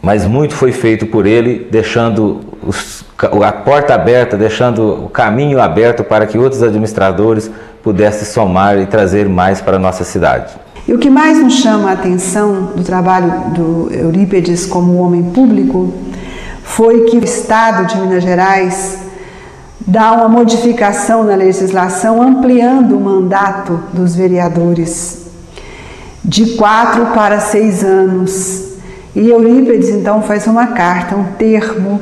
Mas muito foi feito por ele, deixando a porta aberta, deixando o caminho aberto para que outros administradores pudessem somar e trazer mais para a nossa cidade.
E o que mais nos chama a atenção do trabalho do Eurípides como homem público foi que o Estado de Minas Gerais dá uma modificação na legislação ampliando o mandato dos vereadores de 4 para 6 anos. E Eurípides então faz uma carta, um termo,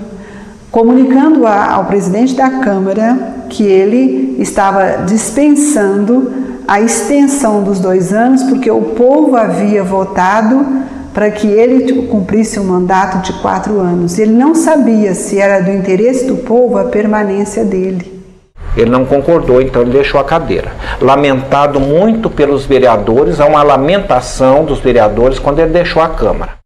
comunicando ao presidente da Câmara que ele estava dispensando a extensão dos 2 anos, porque o povo havia votado para que ele cumprisse um mandato de 4 anos. Ele não sabia se era do interesse do povo a permanência dele.
Ele não concordou, então ele deixou a cadeira. Lamentado muito pelos vereadores, há uma lamentação dos vereadores quando ele deixou a Câmara.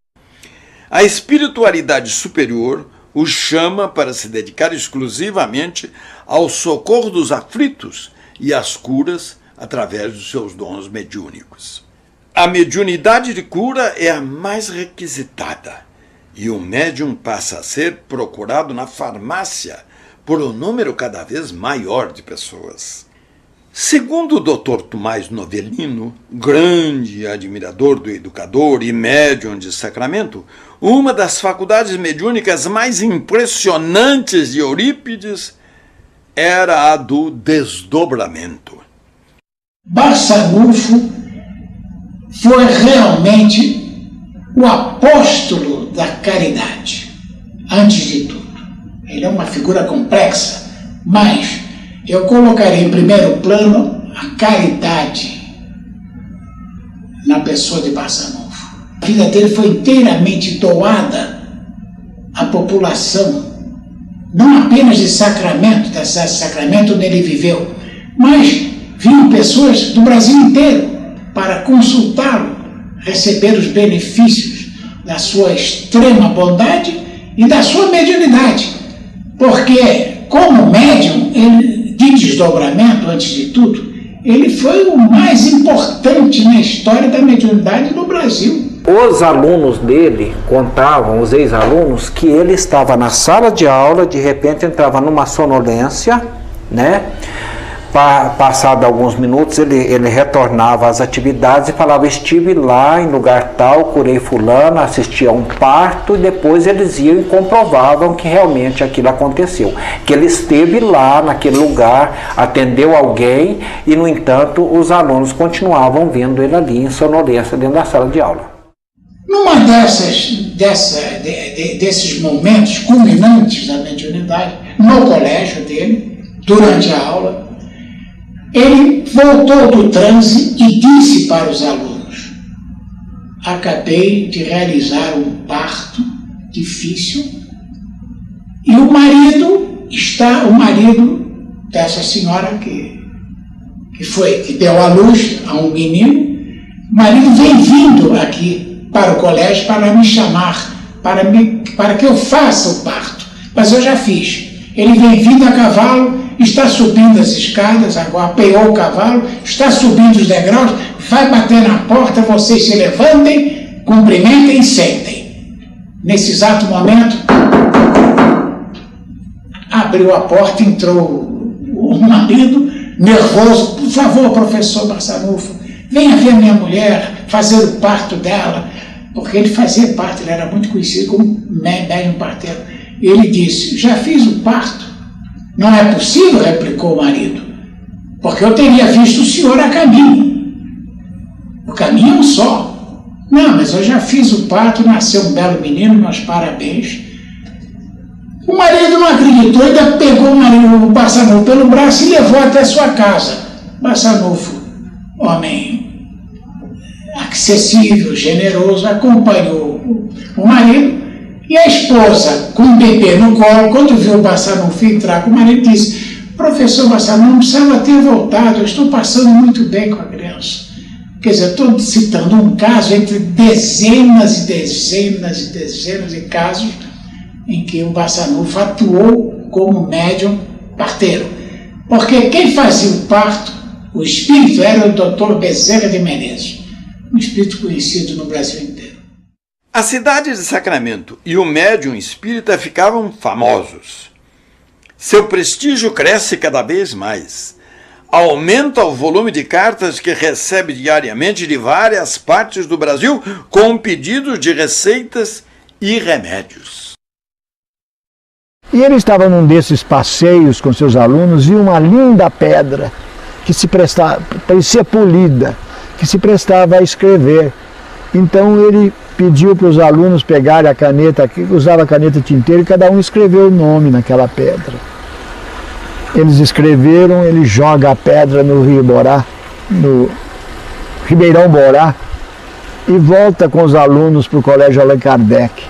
A espiritualidade superior o chama para se dedicar exclusivamente ao socorro dos aflitos e às curas através dos seus dons mediúnicos. A mediunidade de cura é a mais requisitada e o médium passa a ser procurado na farmácia por um número cada vez maior de pessoas. Segundo o Dr. Tomás Novellino, grande admirador do educador e médium de Sacramento, uma das faculdades mediúnicas mais impressionantes de Eurípides era a do desdobramento.
Barçanufo foi realmente o apóstolo da caridade, antes de tudo. Ele é uma figura complexa, mas eu colocaria em primeiro plano a caridade na pessoa de Barçanufo. A vida dele foi inteiramente doada à população, não apenas de Sacramento, da cidade de Sacramento onde ele viveu, mas vinham pessoas do Brasil inteiro para consultá-lo, receber os benefícios da sua extrema bondade e da sua mediunidade. Porque, como médium de desdobramento, antes de tudo, ele foi o mais importante na história da mediunidade no Brasil.
Os alunos dele contavam, os ex-alunos, que ele estava na sala de aula, de repente entrava numa sonolência, né? Passado alguns minutos, ele retornava às atividades e falava: estive lá em lugar tal, curei fulano, assisti a um parto, e depois eles iam e comprovavam que realmente aquilo aconteceu. Que ele esteve lá naquele lugar, atendeu alguém e, no entanto, os alunos continuavam vendo ele ali em sonolência dentro da sala de aula.
Numa desses momentos culminantes da mediunidade, no colégio dele, durante a aula, ele voltou do transe e disse para os alunos: acabei de realizar um parto difícil e o marido dessa senhora que deu à luz a um menino, o marido vem vindo aqui para o colégio para me chamar, para que eu faça o parto, mas eu já fiz. Ele vem vindo a cavalo, está subindo as escadas, agora apeou o cavalo, está subindo os degraus, vai bater na porta, vocês se levantem, cumprimentem e sentem. Nesse exato momento, abriu a porta, entrou o marido, nervoso: por favor, professor Barçanufo, venha ver minha mulher, fazer o parto dela, porque ele fazia parto, ele era muito conhecido como médium parteiro. Ele disse: já fiz o parto. Não é possível, replicou o marido, porque eu teria visto o senhor a caminho. O caminho é um só. Não, mas eu já fiz o parto, nasceu um belo menino, meus parabéns. O marido não acreditou, ainda pegou o Barçanufo pelo braço e levou até sua casa. Barçanufo, homem acessível, generoso, acompanhou o marido. E a esposa, com o bebê no colo, quando viu o Barçanufo entrar com o marido, disse: professor Barçanufo, não precisava ter voltado, eu estou passando muito bem com a criança. Quer dizer, estou citando um caso entre dezenas e dezenas e dezenas de casos em que o Barçanufo atuou como médium parteiro. Porque quem fazia o parto, o espírito, era o Dr. Bezerra de Menezes, um espírito conhecido no Brasil inteiro.
A cidade de Sacramento e o médium espírita ficavam famosos. Seu prestígio cresce cada vez mais. Aumenta o volume de cartas que recebe diariamente de várias partes do Brasil com pedidos de receitas e remédios.
E ele estava num desses passeios com seus alunos, viu uma linda pedra que parecia polida, que se prestava a escrever. Então ele pediu para os alunos pegarem a caneta, usava a caneta tinteiro, e cada um escreveu o nome naquela pedra. Eles escreveram, ele joga a pedra no Rio Borá, no Ribeirão Borá, e volta com os alunos para o Colégio Allan Kardec.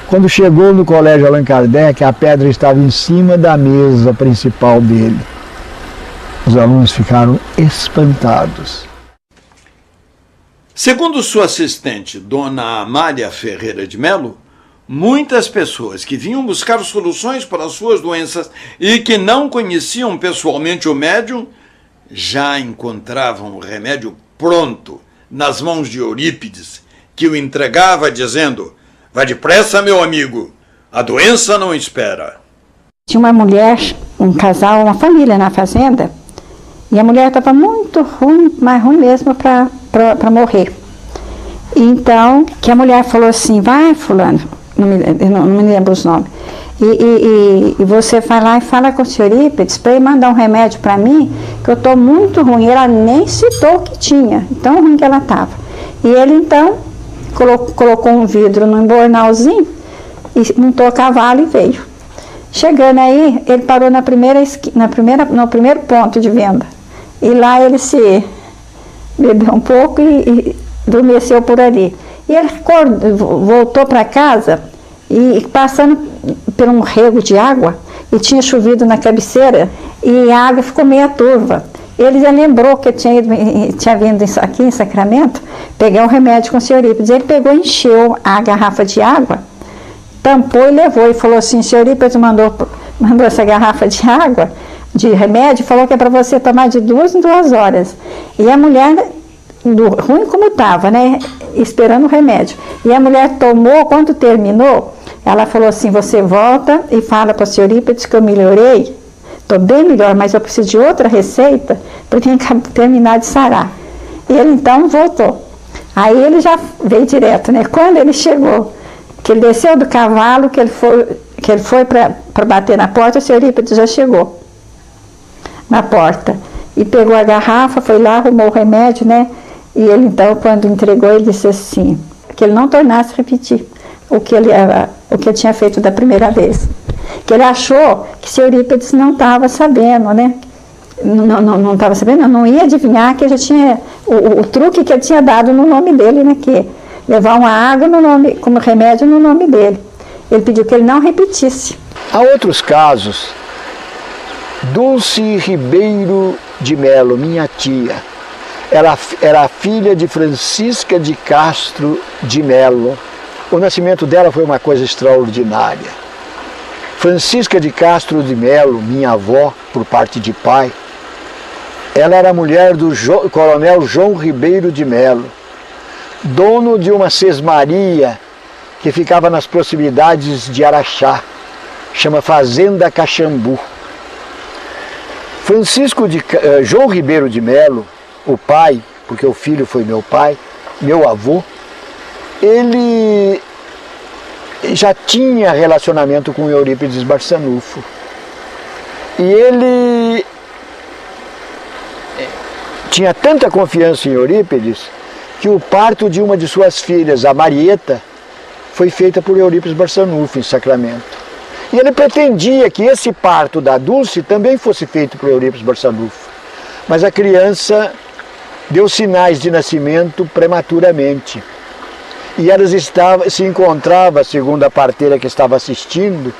Quando chegou no Colégio Allan Kardec, a pedra estava em cima da mesa principal dele. Os alunos ficaram espantados.
Segundo sua assistente, Dona Amália Ferreira de Melo, muitas pessoas que vinham buscar soluções para suas doenças e que não conheciam pessoalmente o médium, já encontravam o remédio pronto nas mãos de Eurípides, que o entregava dizendo: "Vá depressa, meu amigo, a doença não espera."
Tinha uma mulher, um casal, uma família na fazenda, e a mulher estava muito ruim, mais ruim mesmo para morrer. Então, que a mulher falou assim: "Vai, fulano, não me lembro os nomes, e você vai lá e fala com o senhor Eurípides para ele mandar um remédio para mim, que eu estou muito ruim." Ela nem citou o que tinha, tão ruim que ela estava. E ele então colocou um vidro num embornalzinho e montou a cavalo e veio. Chegando aí, ele parou no primeiro ponto de venda. E lá ele se bebeu um pouco e adormeceu por ali. E ele voltou para casa e passando por um rego de água, e tinha chovido na cabeceira e a água ficou meia turva. Ele já lembrou que tinha vindo aqui em Sacramento pegar um remédio com o senhor Eurípides. Ele pegou e encheu a garrafa de água, tampou e levou. E falou assim: "O senhor Eurípides mandou essa garrafa de água, de remédio, falou que é para você tomar de 2 em 2 horas. E a mulher, ruim como estava, né, esperando o remédio. E a mulher tomou, quando terminou, ela falou assim: "Você volta e fala para o senhor Eurípides que eu melhorei. Estou bem melhor, mas eu preciso de outra receita para terminar de sarar." E ele então voltou. Aí ele já veio direto, né? Quando ele chegou, que ele desceu do cavalo, que ele foi para bater na porta, o senhor Eurípides já chegou na porta. E pegou a garrafa, foi lá, arrumou o remédio, né? E ele então, quando entregou, ele disse assim, que ele não tornasse a repetir o que ele tinha feito da primeira vez. Que ele achou que o senhor Eurípides não estava sabendo, né? Não estava sabendo, não ia adivinhar que já tinha o truque que ele tinha dado no nome dele, né? Que levar uma água como remédio no nome dele. Ele pediu que ele não repetisse.
Há outros casos. Dulce Ribeiro de Melo, minha tia, ela era filha de Francisca de Castro de Melo. O nascimento dela foi uma coisa extraordinária. Francisca de Castro de Melo, minha avó, por parte de pai, ela era mulher do coronel João Ribeiro de Melo, dono de uma sesmaria que ficava nas proximidades de Araxá, chama Fazenda Caxambu. João Ribeiro de Melo, o pai, porque o filho foi meu pai, meu avô, ele já tinha relacionamento com Eurípides Barçanufo. E ele tinha tanta confiança em Eurípides que o parto de uma de suas filhas, a Marieta, foi feita por Eurípides Barçanufo em Sacramento. E ele pretendia que esse parto da Dulce também fosse feito por Eurípides Barçanufo. Mas a criança deu sinais de nascimento prematuramente. E ela se encontrava, segundo a parteira que estava assistindo,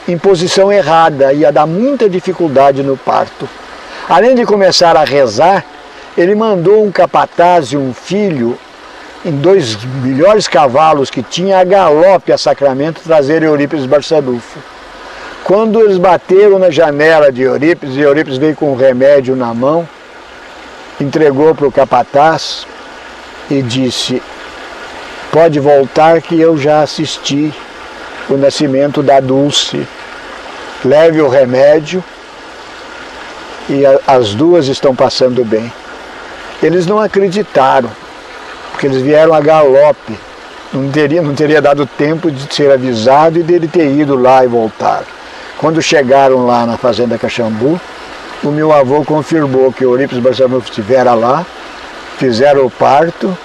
em posição errada, ia dar muita dificuldade no parto. Além de começar a rezar, ele mandou um capataz e um filho, em 2 melhores cavalos que tinha, a galope a Sacramento, trazer Eurípides Barçanufo. Quando eles bateram na janela de Eurípides, e Eurípides veio com um remédio na mão, entregou para o capataz e disse: pode voltar que eu já assisti o nascimento da Dulce. Leve o remédio e as duas estão passando bem. Eles não acreditaram, porque eles vieram a galope. Não teria dado tempo de ser avisado e dele ter ido lá e voltado. Quando chegaram lá na fazenda Caxambu, o meu avô confirmou que Eurípides Barçanufo estivera lá, fizeram o parto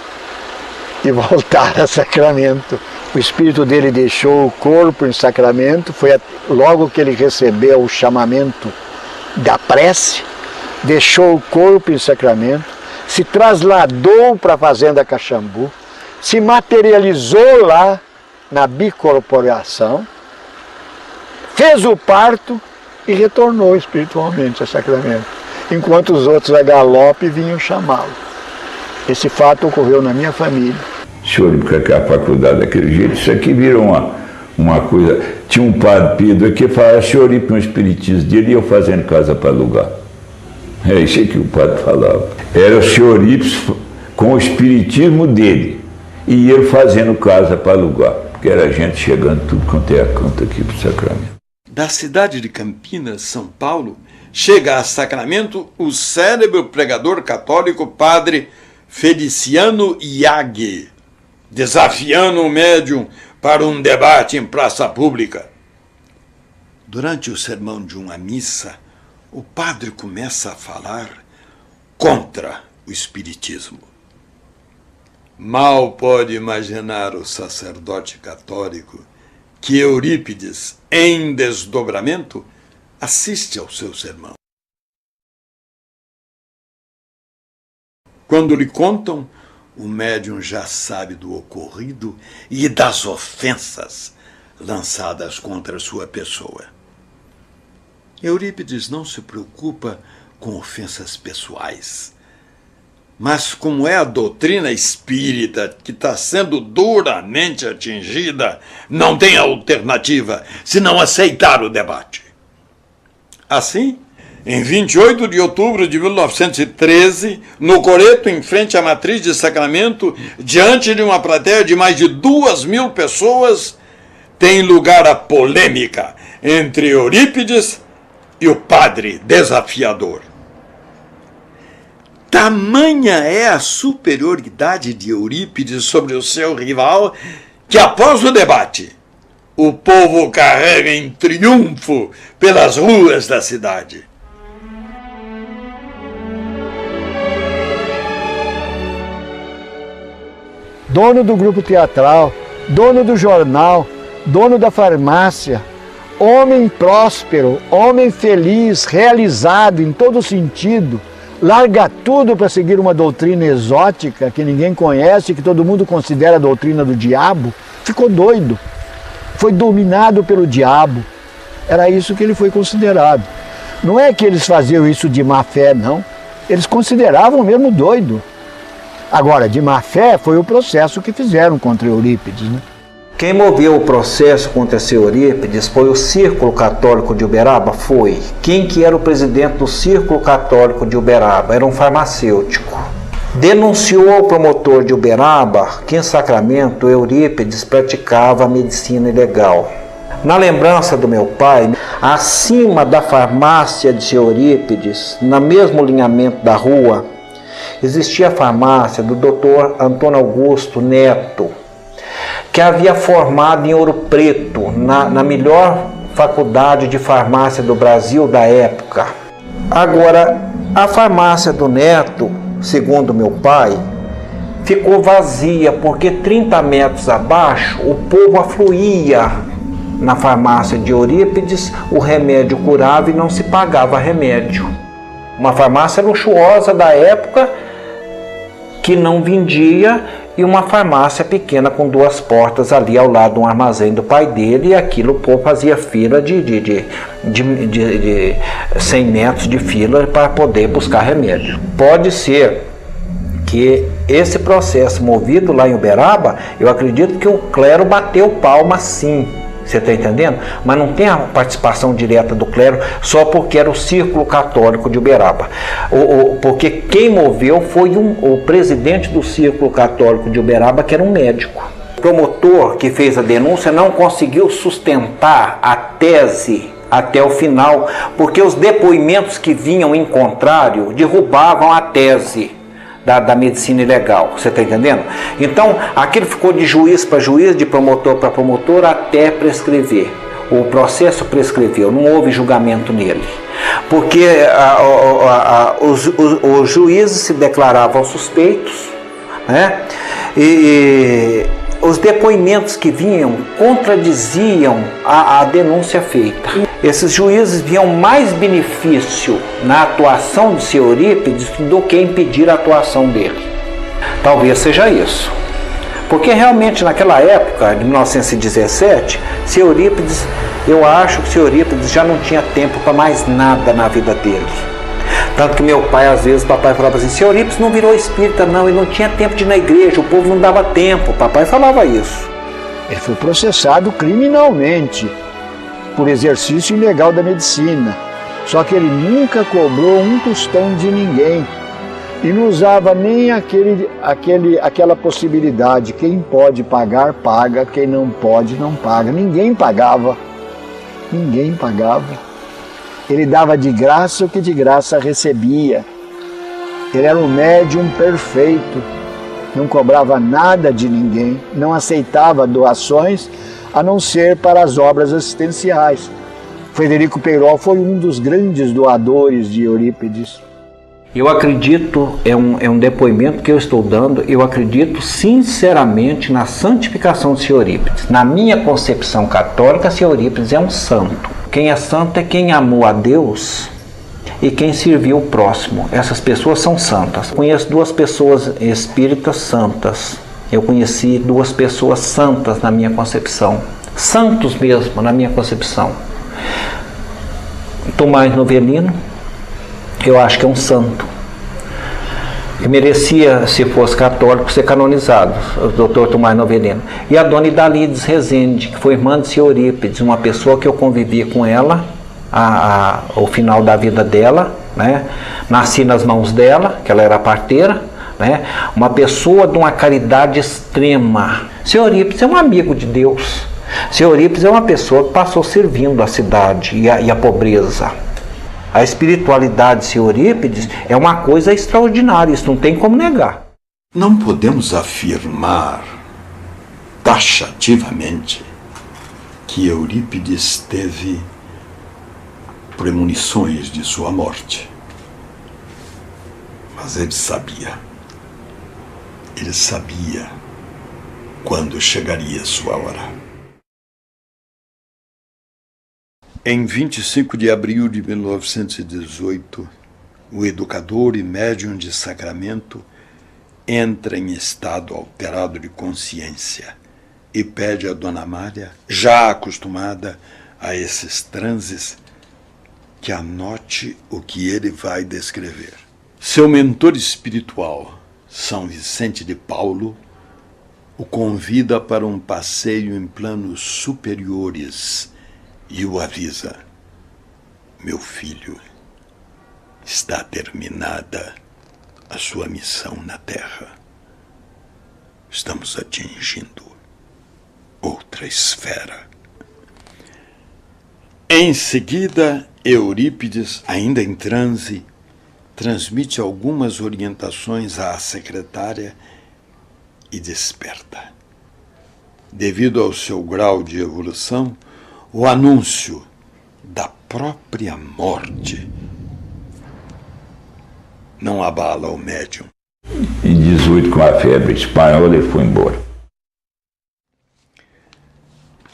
e voltaram a Sacramento. O espírito dele deixou o corpo em Sacramento, foi logo que ele recebeu o chamamento da prece, deixou o corpo em Sacramento, se trasladou para a fazenda Caxambu, se materializou lá na bicorporação, fez o parto e retornou espiritualmente a Sacramento, enquanto os outros a galope vinham chamá-lo. Esse fato ocorreu na minha família.
O senhor, porque a faculdade daquele jeito, isso aqui virou uma coisa. Tinha um padre Pedro que falava, senhor, ir para um espiritismo dele e eu fazendo casa para alugar. É isso aí que o padre falava. Era o senhor Ips com o espiritismo dele e ele fazendo casa para alugar, porque era gente chegando tudo quanto é a canto aqui para o Sacramento.
Da cidade de Campinas, São Paulo, chega a Sacramento o célebre pregador católico padre Feliciano Iaghi, desafiando o médium para um debate em praça pública. Durante o sermão de uma missa, o padre começa a falar contra o espiritismo. Mal pode imaginar o sacerdote católico que Eurípides, em desdobramento, assiste ao seu sermão. Quando lhe contam, o médium já sabe do ocorrido e das ofensas lançadas contra sua pessoa. Eurípides não se preocupa com ofensas pessoais, mas como é a doutrina espírita que está sendo duramente atingida, não tem alternativa senão aceitar o debate. Assim, em 28 de outubro de 1913, no Coreto, em frente à Matriz de Sacramento, diante de uma plateia de mais de 2.000 pessoas, tem lugar a polêmica entre Eurípides e o padre desafiador. Tamanha é a superioridade de Eurípides sobre o seu rival que, após o debate, o povo carrega em triunfo pelas ruas da cidade.
Dono do grupo teatral, dono do jornal, dono da farmácia, homem próspero, homem feliz, realizado em todo sentido, larga tudo para seguir uma doutrina exótica que ninguém conhece, que todo mundo considera a doutrina do diabo, ficou doido, foi dominado pelo diabo. Era isso que ele foi considerado. Não é que eles faziam isso de má fé, não. Eles consideravam mesmo doido. Agora, de má fé foi o processo que fizeram contra Eurípides, né?
Quem moveu o processo contra esse Eurípides foi o Círculo Católico de Uberaba? Foi. Quem que era o presidente do Círculo Católico de Uberaba? Era um farmacêutico. Denunciou ao promotor de Uberaba que em Sacramento Eurípides praticava medicina ilegal. Na lembrança do meu pai, acima da farmácia de Eurípides, no mesmo alinhamento da rua, existia a farmácia do Dr. Antônio Augusto Neto, que havia formado em Ouro Preto, na melhor faculdade de farmácia do Brasil da época. Agora, a farmácia do Neto, segundo meu pai, ficou vazia porque 30 metros abaixo o povo afluía na farmácia de Eurípides, o remédio curava e não se pagava remédio. Uma farmácia luxuosa da época que não vendia, e uma farmácia pequena com 2 portas ali ao lado de um armazém do pai dele, e aquilo o povo fazia fila de 100 metros de fila para poder buscar remédio. Pode ser que esse processo movido lá em Uberaba, eu acredito que o clero bateu palma sim, Você está entendendo? Mas não tem a participação direta do clero só porque era o Círculo Católico de Uberaba. Porque quem moveu foi o presidente do Círculo Católico de Uberaba, que era um médico. O promotor que fez a denúncia não conseguiu sustentar a tese até o final, porque os depoimentos que vinham em contrário derrubavam a tese da medicina ilegal, você está entendendo? Então, aquilo ficou de juiz para juiz, de promotor para promotor, até prescrever. O processo prescreveu, não houve julgamento nele. Porque os juízes se declaravam suspeitos, né? E os depoimentos que vinham contradiziam a denúncia feita. Esses juízes viam mais benefício na atuação de seu Eurípides do que impedir a atuação dele. Talvez seja isso. Porque realmente naquela época, de 1917, seu Eurípides, eu acho que seu Eurípides já não tinha tempo para mais nada na vida dele. Tanto que meu pai, às vezes, papai falava assim, seu Eurípides não virou espírita não, ele não tinha tempo de ir na igreja, o povo não dava tempo, papai falava isso.
Ele foi processado criminalmente por exercício ilegal da medicina, só que ele nunca cobrou um tostão de ninguém e não usava nem aquela possibilidade, quem pode pagar, paga, quem não pode, não paga. Ninguém pagava, ninguém pagava. Ele dava de graça o que de graça recebia. Ele era um médium perfeito, não cobrava nada de ninguém, não aceitava doações, a não ser para as obras assistenciais. Frederico Peiró foi um dos grandes doadores de Eurípides.
Eu acredito, é um depoimento que eu estou dando, eu acredito sinceramente na santificação de Sr. Eurípides. Na minha concepção católica, Sr. Eurípides é um santo. Quem é santo é quem amou a Deus e quem serviu o próximo. Essas pessoas são santas. Conheço 2 pessoas espíritas santas. Eu conheci 2 pessoas santas na minha concepção. Santos mesmo, na minha concepção. Tomás Novelino, eu acho que é um santo. Que merecia, se fosse católico, ser canonizado, o doutor Tomás Novelino. E a dona Idalides Rezende, que foi irmã de Sr. Eurípides, uma pessoa que eu convivi com ela ao final da vida dela, né? Nasci nas mãos dela, que ela era parteira, né? Uma pessoa de uma caridade extrema. Sr. Eurípides é um amigo de Deus. Sr. Eurípides é uma pessoa que passou servindo a cidade e a pobreza. A espiritualidade de Sr. Eurípides é uma coisa extraordinária, isso não tem como negar.
Não podemos afirmar taxativamente que Eurípides teve premonições de sua morte. Mas ele sabia quando chegaria sua hora. Em 25 de abril de 1918, o educador e médium de Sacramento entra em estado alterado de consciência e pede a Dona Amália, já acostumada a esses transes, que anote o que ele vai descrever. Seu mentor espiritual, São Vicente de Paulo, o convida para um passeio em planos superiores e o avisa: meu filho, está terminada a sua missão na Terra. Estamos atingindo outra esfera. Em seguida, Eurípides, ainda em transe, transmite algumas orientações à secretária e desperta. Devido ao seu grau de evolução, o anúncio da própria morte não abala o médium.
Em 18, com a febre espanhola, ele foi embora.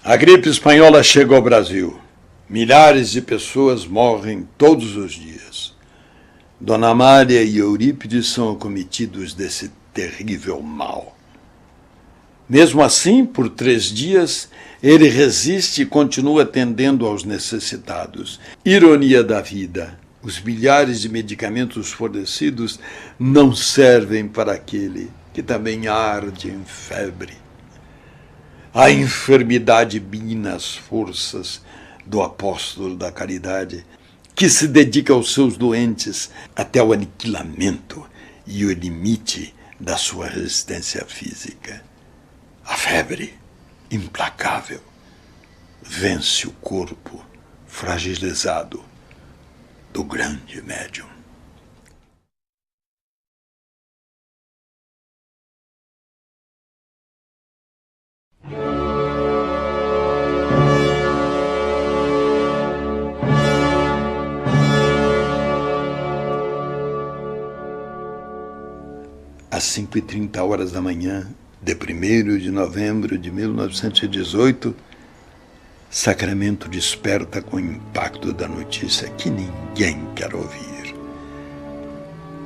A gripe espanhola chega ao Brasil. Milhares de pessoas morrem todos os dias. Dona Amália e Eurípides são acometidos desse terrível mal. Mesmo assim, por 3 dias, ele resiste e continua atendendo aos necessitados. Ironia da vida, os milhares de medicamentos fornecidos não servem para aquele que também arde em febre. A enfermidade mina as forças do apóstolo da caridade, que se dedica aos seus doentes até o aniquilamento e o limite da sua resistência física. A febre, implacável, vence o corpo fragilizado do grande médium. Às 5h30 da manhã de 1º de novembro de 1918, Sacramento desperta com o impacto da notícia que ninguém quer ouvir.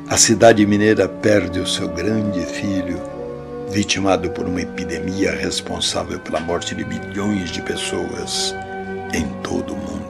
A cidade mineira perde o seu grande filho, vitimado por uma epidemia responsável pela morte de milhões de pessoas em todo o mundo.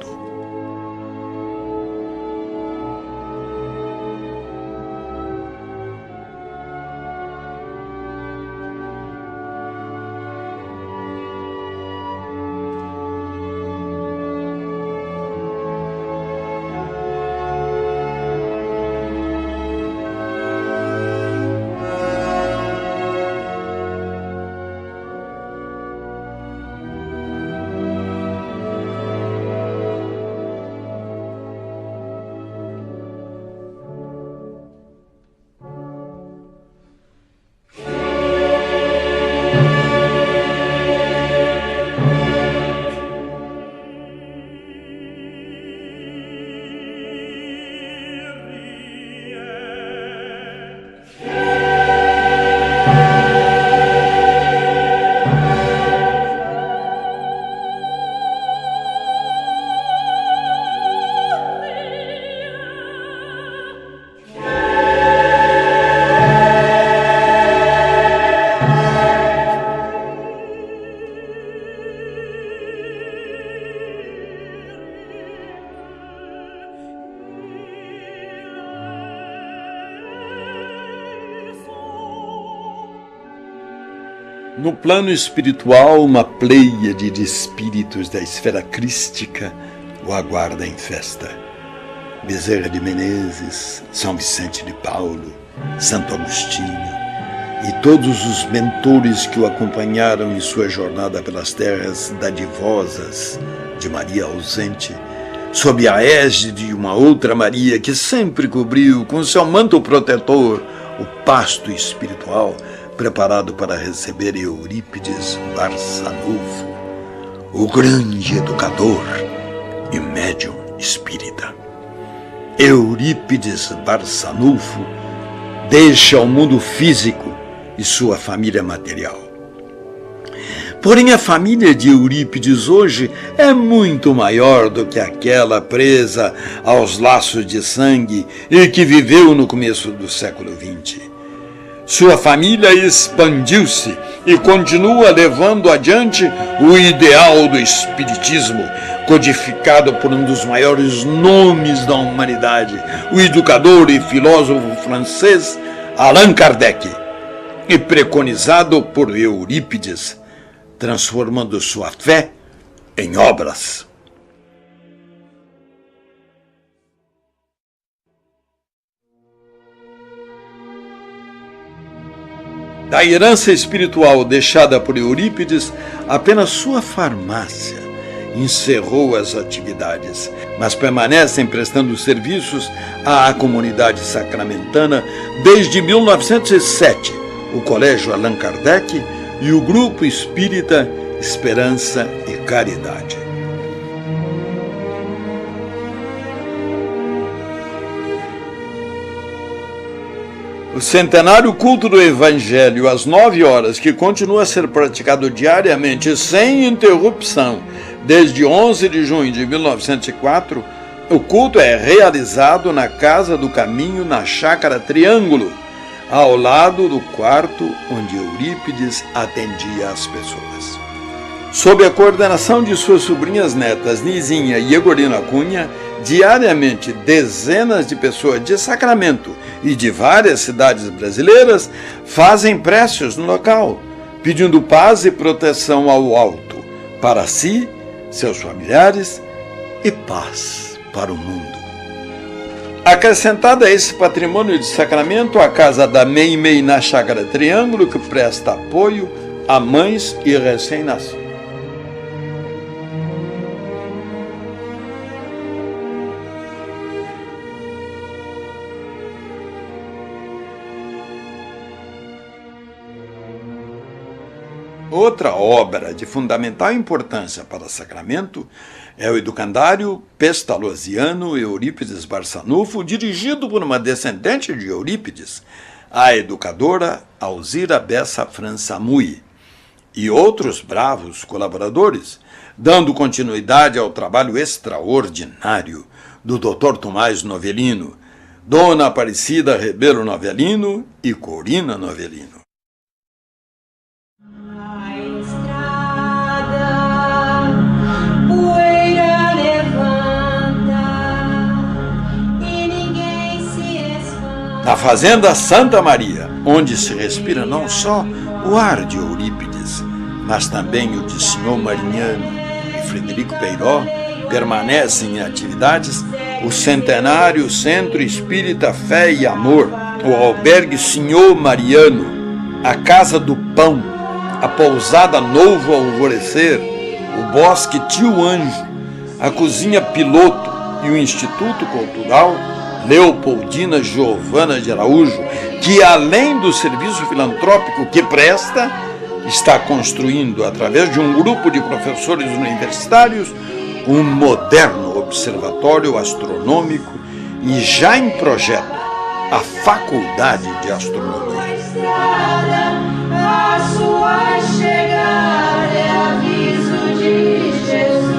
No plano espiritual, uma pleiade de espíritos da esfera crística o aguarda em festa. Bezerra de Menezes, São Vicente de Paulo, Santo Agostinho e todos os mentores que o acompanharam em sua jornada pelas terras dadivosas de Maria ausente, sob a égide de uma outra Maria que sempre cobriu com seu manto protetor o pasto espiritual, preparado para receber Eurípides Barçanufo, o grande educador e médium espírita. Eurípides Barçanufo deixa o mundo físico e sua família material. Porém, a família de Eurípides hoje é muito maior do que aquela presa aos laços de sangue e que viveu no começo do século XX. Sua família expandiu-se e continua levando adiante o ideal do espiritismo, codificado por um dos maiores nomes da humanidade, o educador e filósofo francês Allan Kardec, e preconizado por Eurípides, transformando sua fé em obras. Da herança espiritual deixada por Eurípides, apenas sua farmácia encerrou as atividades, mas permanecem prestando serviços à comunidade sacramentana desde 1907, o Colégio Allan Kardec e o Grupo Espírita Esperança e Caridade. O centenário culto do Evangelho às 9 horas, que continua a ser praticado diariamente sem interrupção desde 11 de junho de 1904, o culto é realizado na Casa do Caminho, na Chácara Triângulo, ao lado do quarto onde Eurípides atendia as pessoas. Sob a coordenação de suas sobrinhas netas Nizinha e Egorina Cunha, diariamente dezenas de pessoas de Sacramento e de várias cidades brasileiras fazem preces no local, pedindo paz e proteção ao alto, para si, seus familiares e paz para o mundo. Acrescentada a esse patrimônio de sacramento, a casa da Meimei na Chácara Triângulo, que presta apoio a mães e recém-nascidos. Outra obra de fundamental importância para Sacramento é o educandário pestalozziano Eurípides Barçanufo, dirigido por uma descendente de Eurípides, a educadora Alzira Bessa França Mui, e outros bravos colaboradores, dando continuidade ao trabalho extraordinário do Dr. Tomás Novelino, Dona Aparecida Ribeiro Novelino e Corina Novelino. Na Fazenda Santa Maria, onde se respira não só o ar de Eurípides, mas também o de Senhor Mariano e Frederico Peiró, permanecem em atividades o centenário Centro Espírita Fé e Amor, o albergue Senhor Mariano, a Casa do Pão, a Pousada Novo Alvorecer, o Bosque Tio Anjo, a Cozinha Piloto e o Instituto Cultural Leopoldina Giovana de Araújo, que além do serviço filantrópico que presta, está construindo, através de um grupo de professores universitários, um moderno observatório astronômico e já em projeto a Faculdade de Astronomia.
A sua chegada é aviso de Jesus.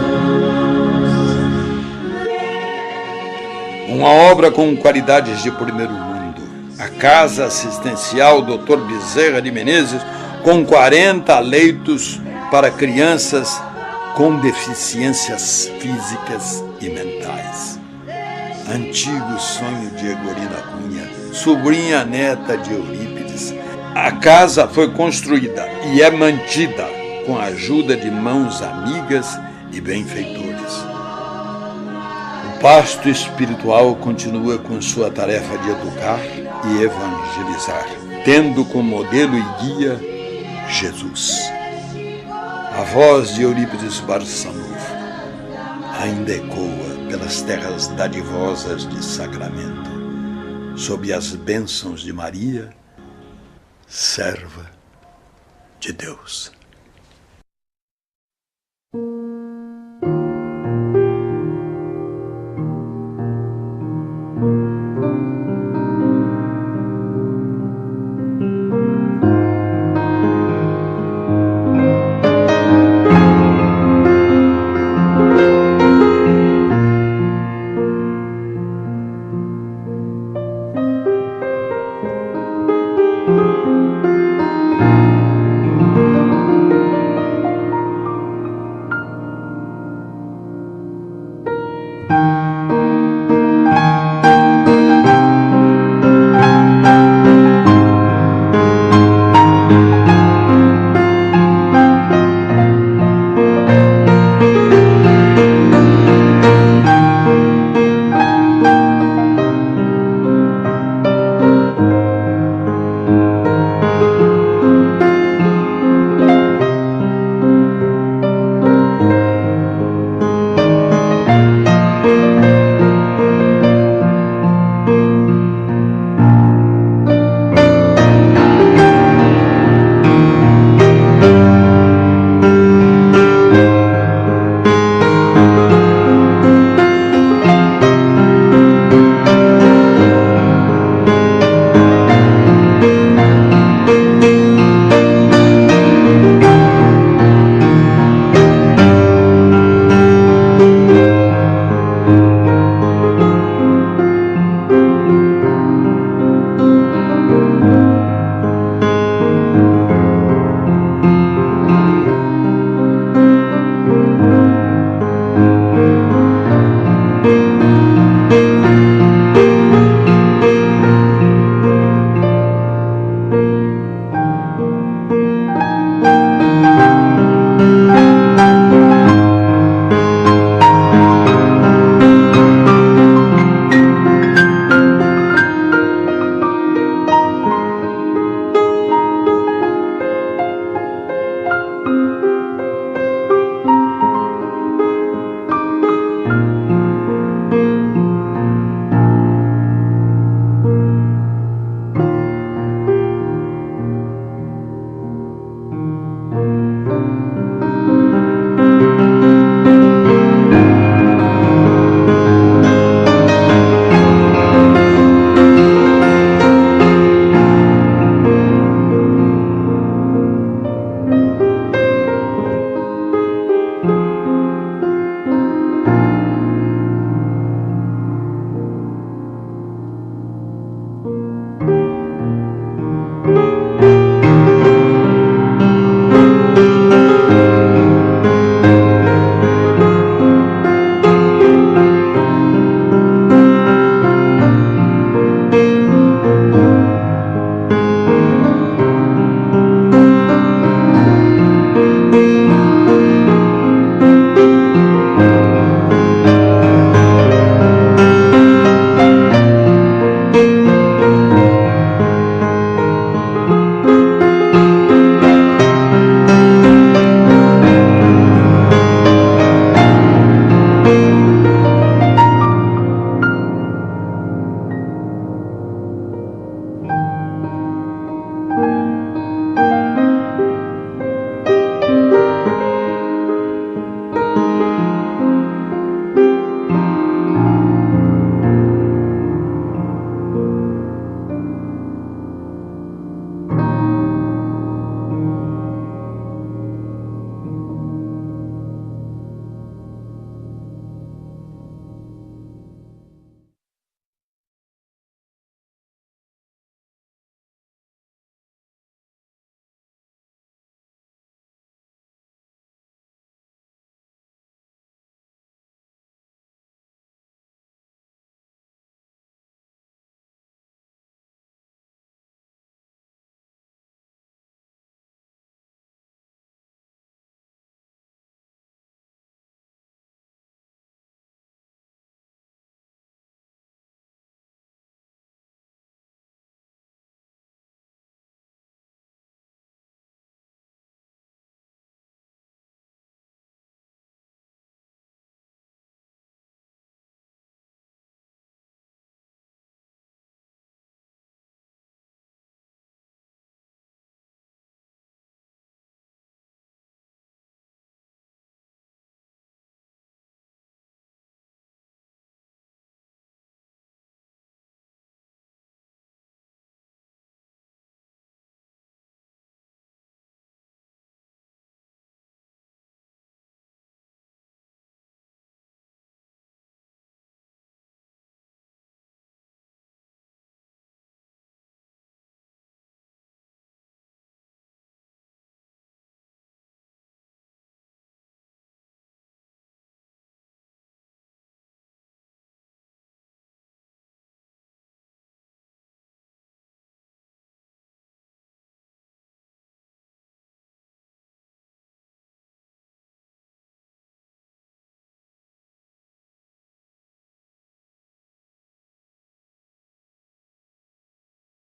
Uma obra com qualidades de primeiro mundo. A Casa Assistencial Dr. Bezerra de Menezes, com 40 leitos para crianças com deficiências físicas e mentais. Antigo sonho de Egorina Cunha, sobrinha neta de Eurípides. A casa foi construída e é mantida com a ajuda de mãos amigas e benfeitores. O pasto espiritual continua com sua tarefa de educar e evangelizar, tendo como modelo e guia Jesus. A voz de Eurípides Barçanufo ainda ecoa pelas terras dadivosas de Sacramento, sob as bênçãos de Maria, serva de Deus.